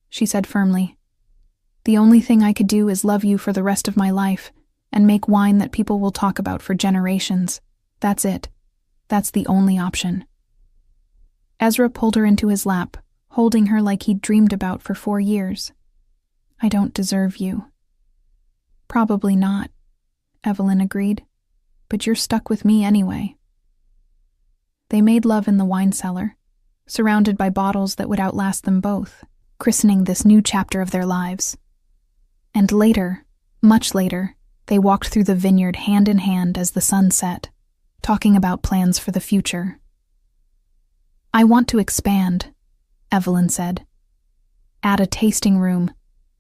she said firmly. "The only thing I could do is love you for the rest of my life and make wine that people will talk about for generations. That's it. That's the only option." Ezra pulled her into his lap, holding her like he'd dreamed about for 4 years. "I don't deserve you." "Probably not," Evelyn agreed. "But you're stuck with me anyway." They made love in the wine cellar, surrounded by bottles that would outlast them both, christening this new chapter of their lives. And later, much later, they walked through the vineyard hand in hand as the sun set, talking about plans for the future. "I want to expand," Evelyn said. "Add a tasting room,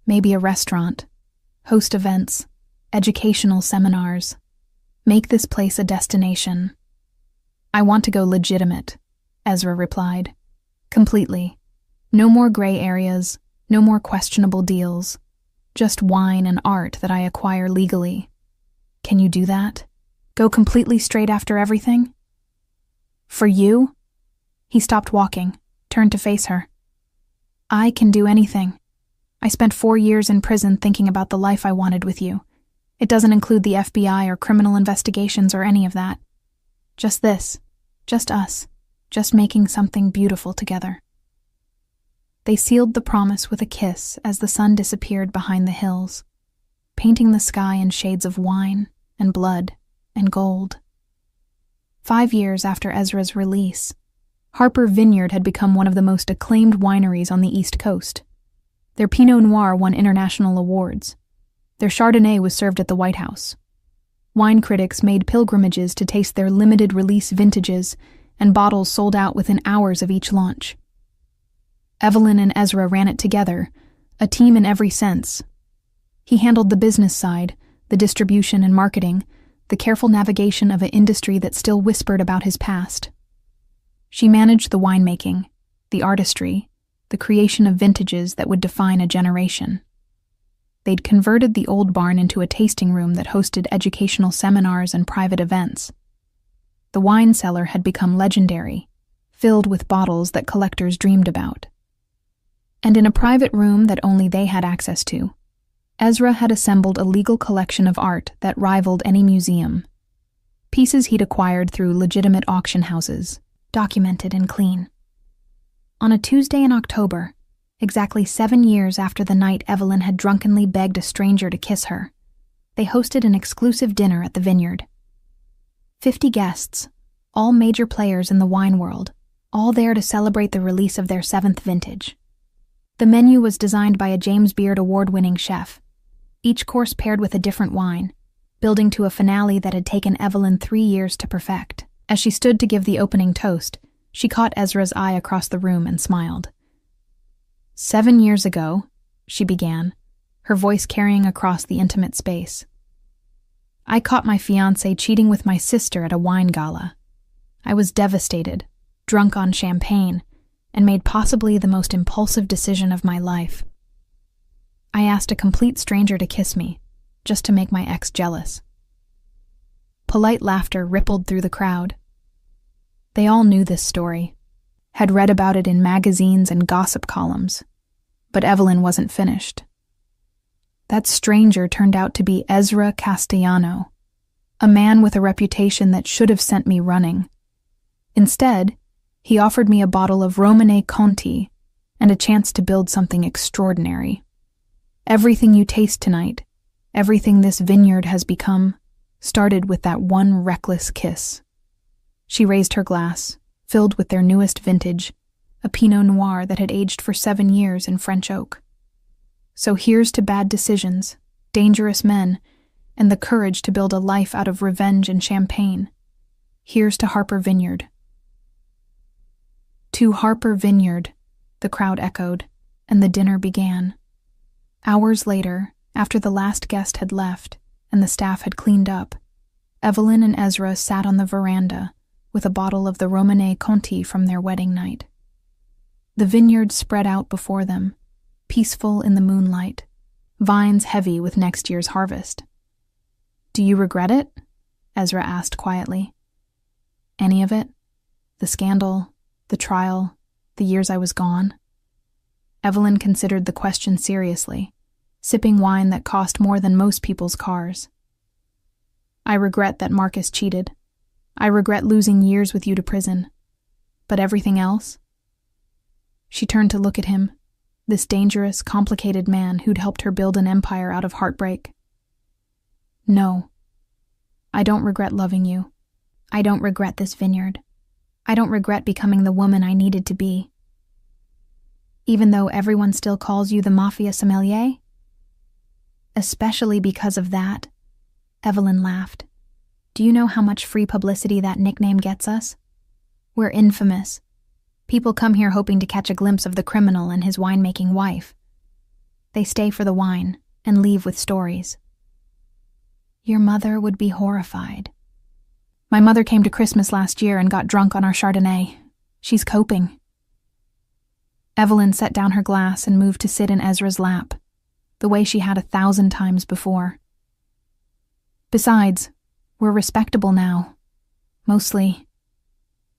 maybe a restaurant, host events, educational seminars. Make this place a destination." "I want to go legitimate," Ezra replied. "Completely. No more gray areas, no more questionable deals. Just wine and art that I acquire legally. Can you do that? Go completely straight after everything?" "For you?" He stopped walking, turned to face her. "I can do anything. I spent 4 years in prison thinking about the life I wanted with you. It doesn't include the FBI or criminal investigations or any of that. Just this. Just us. Just making something beautiful together." They sealed the promise with a kiss as the sun disappeared behind the hills, painting the sky in shades of wine and blood and gold. 5 years after Ezra's release, Harper Vineyard had become one of the most acclaimed wineries on the East Coast. Their Pinot Noir won international awards. Their Chardonnay was served at the White House. Wine critics made pilgrimages to taste their limited-release vintages, and bottles sold out within hours of each launch. Evelyn and Ezra ran it together, a team in every sense. He handled the business side, the distribution and marketing, the careful navigation of an industry that still whispered about his past. She managed the winemaking, the artistry, the creation of vintages that would define a generation. They'd converted the old barn into a tasting room that hosted educational seminars and private events. The wine cellar had become legendary, filled with bottles that collectors dreamed about. And in a private room that only they had access to, Ezra had assembled a legal collection of art that rivaled any museum. Pieces he'd acquired through legitimate auction houses, documented and clean. On a Tuesday in October, exactly 7 years after the night Evelyn had drunkenly begged a stranger to kiss her, they hosted an exclusive dinner at the vineyard. 50 guests, all major players in the wine world, all there to celebrate the release of their 7th vintage. The menu was designed by a James Beard award-winning chef, each course paired with a different wine, building to a finale that had taken Evelyn 3 years to perfect. As she stood to give the opening toast, she caught Ezra's eye across the room and smiled. 7 years ago, she began, her voice carrying across the intimate space. I caught my fiancé cheating with my sister at a wine gala. I was devastated, drunk on champagne, and made possibly the most impulsive decision of my life. I asked a complete stranger to kiss me, just to make my ex jealous. Polite laughter rippled through the crowd. They all knew this story, had read about it in magazines and gossip columns, but Evelyn wasn't finished. That stranger turned out to be Ezra Castellano, a man with a reputation that should have sent me running. Instead, he offered me a bottle of Romanée Conti and a chance to build something extraordinary. Everything you taste tonight, everything this vineyard has become, started with that one reckless kiss. She raised her glass, filled with their newest vintage, a Pinot Noir that had aged for 7 years in French oak. So here's to bad decisions, dangerous men, and the courage to build a life out of revenge and champagne. Here's to Harper Vineyard. To Harper Vineyard, the crowd echoed, and the dinner began. Hours later, after the last guest had left and the staff had cleaned up, Evelyn and Ezra sat on the veranda with a bottle of the Romanée Conti from their wedding night. The vineyard spread out before them, peaceful in the moonlight, vines heavy with next year's harvest. Do you regret it? Ezra asked quietly. Any of it? The scandal, the trial, the years I was gone? Evelyn considered the question seriously, sipping wine that cost more than most people's cars. I regret that Marcus cheated. I regret losing years with you to prison. But everything else? She turned to look at him, this dangerous, complicated man who'd helped her build an empire out of heartbreak. No. I don't regret loving you. I don't regret this vineyard. I don't regret becoming the woman I needed to be. Even though everyone still calls you the Mafia sommelier? Especially because of that, Evelyn laughed. Do you know how much free publicity that nickname gets us? We're infamous. People come here hoping to catch a glimpse of the criminal and his winemaking wife. They stay for the wine and leave with stories. Your mother would be horrified. My mother came to Christmas last year and got drunk on our Chardonnay. She's coping. Evelyn set down her glass and moved to sit in Ezra's lap, the way she had 1,000 times before. Besides, we're respectable now. Mostly.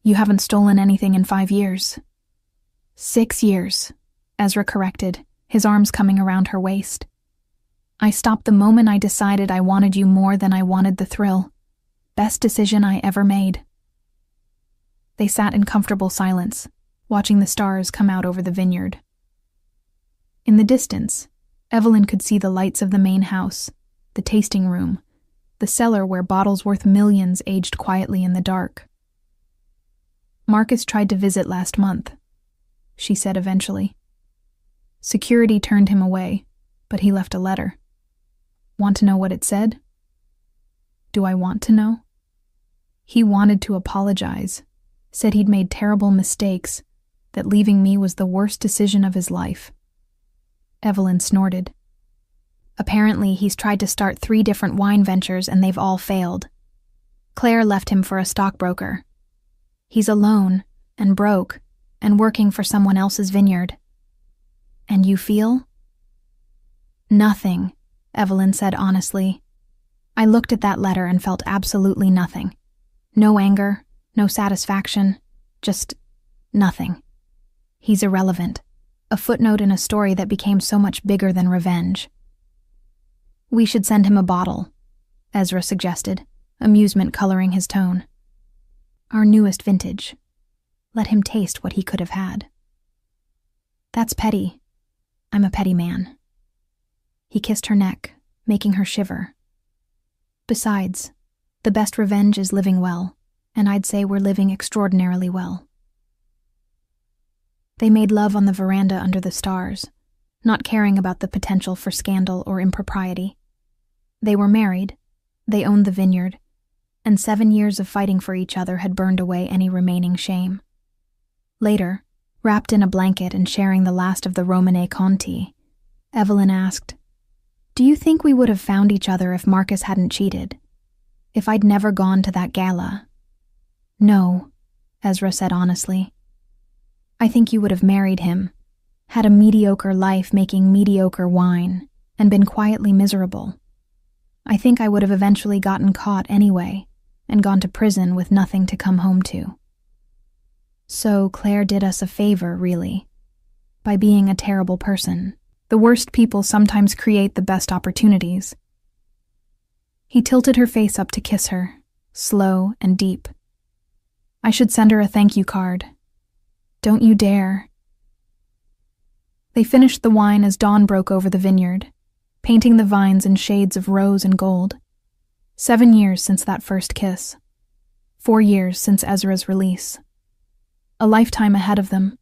You haven't stolen anything in 5 years. 6 years, Ezra corrected, his arms coming around her waist. I stopped the moment I decided I wanted you more than I wanted the thrill. Best decision I ever made. They sat in comfortable silence, watching the stars come out over the vineyard. In the distance, Evelyn could see the lights of the main house, the tasting room, the cellar where bottles worth millions aged quietly in the dark. "Marcus tried to visit last month," she said eventually. "Security turned him away, but he left a letter. Want to know what it said?" "Do I want to know?" "He wanted to apologize, said he'd made terrible mistakes, that leaving me was the worst decision of his life." Evelyn snorted. "Apparently he's tried to start 3 different wine ventures and they've all failed. Claire left him for a stockbroker. He's alone and broke and working for someone else's vineyard." "And you feel?" "Nothing," Evelyn said honestly. "I looked at that letter and felt absolutely nothing. No anger, no satisfaction, just nothing. He's irrelevant, a footnote in a story that became so much bigger than revenge." "We should send him a bottle," Ezra suggested, amusement coloring his tone. "Our newest vintage. Let him taste what he could have had." "That's petty. I'm a petty man." He kissed her neck, making her shiver. "Besides, the best revenge is living well, and I'd say we're living extraordinarily well." They made love on the veranda under the stars, not caring about the potential for scandal or impropriety. They were married, they owned the vineyard, and 7 years of fighting for each other had burned away any remaining shame. Later, wrapped in a blanket and sharing the last of the Romane Conti, Evelyn asked, "Do you think we would have found each other if Marcus hadn't cheated? If I'd never gone to that gala?" "No," Ezra said honestly. "I think you would have married him, had a mediocre life making mediocre wine, and been quietly miserable. I think I would have eventually gotten caught anyway, and gone to prison with nothing to come home to. So Claire did us a favor, really, by being a terrible person. The worst people sometimes create the best opportunities." He tilted her face up to kiss her, slow and deep. "I should send her a thank you card." "Don't you dare." They finished the wine as dawn broke over the vineyard, painting the vines in shades of rose and gold. 7 years since that first kiss. 4 years since Ezra's release. A lifetime ahead of them,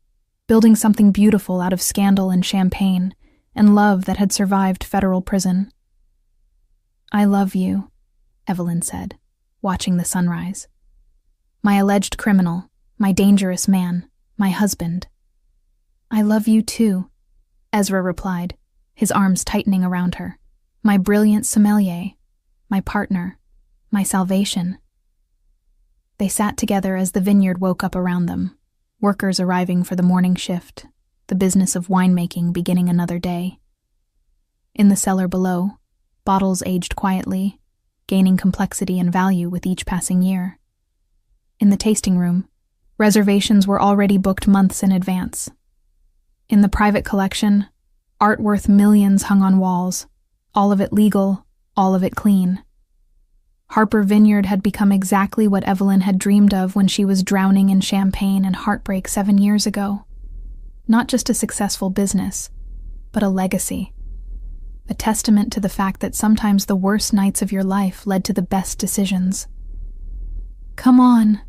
building something beautiful out of scandal and champagne, and love that had survived federal prison. "I love you," Evelyn said, watching the sunrise. "My alleged criminal, my dangerous man, my husband." "I love you too," Ezra replied, his arms tightening around her. "My brilliant sommelier, my partner, my salvation." They sat together as the vineyard woke up around them, workers arriving for the morning shift, the business of winemaking beginning another day. In the cellar below, bottles aged quietly, gaining complexity and value with each passing year. In the tasting room, reservations were already booked months in advance. In the private collection, art worth millions hung on walls, all of it legal, all of it clean. Harper Vineyard had become exactly what Evelyn had dreamed of when she was drowning in champagne and heartbreak 7 years ago. Not just a successful business, but a legacy. A testament to the fact that sometimes the worst nights of your life led to the best decisions. "Come on,"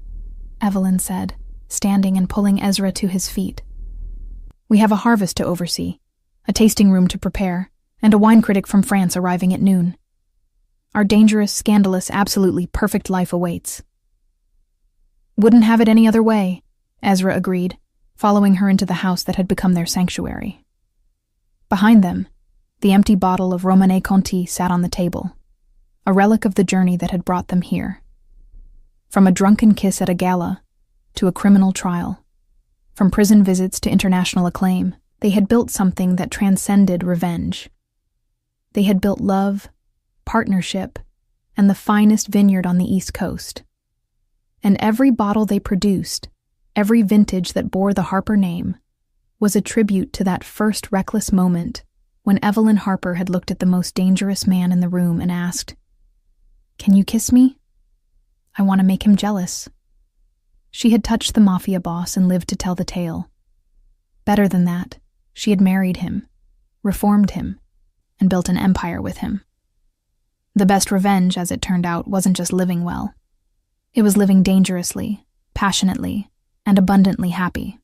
Evelyn said, standing and pulling Ezra to his feet. "We have a harvest to oversee, a tasting room to prepare, and a wine critic from France arriving at noon. Our dangerous, scandalous, absolutely perfect life awaits." "Wouldn't have it any other way," Ezra agreed, following her into the house that had become their sanctuary. Behind them, the empty bottle of Romane Conti sat on the table, a relic of the journey that had brought them here. From a drunken kiss at a gala to a criminal trial, from prison visits to international acclaim, they had built something that transcended revenge. They had built love, partnership, and the finest vineyard on the East Coast. And every bottle they produced, every vintage that bore the Harper name, was a tribute to that first reckless moment when Evelyn Harper had looked at the most dangerous man in the room and asked, "Can you kiss me? I want to make him jealous." She had touched the Mafia boss and lived to tell the tale. Better than that, she had married him, reformed him, and built an empire with him. The best revenge, as it turned out, wasn't just living well. It was living dangerously, passionately, and abundantly happy.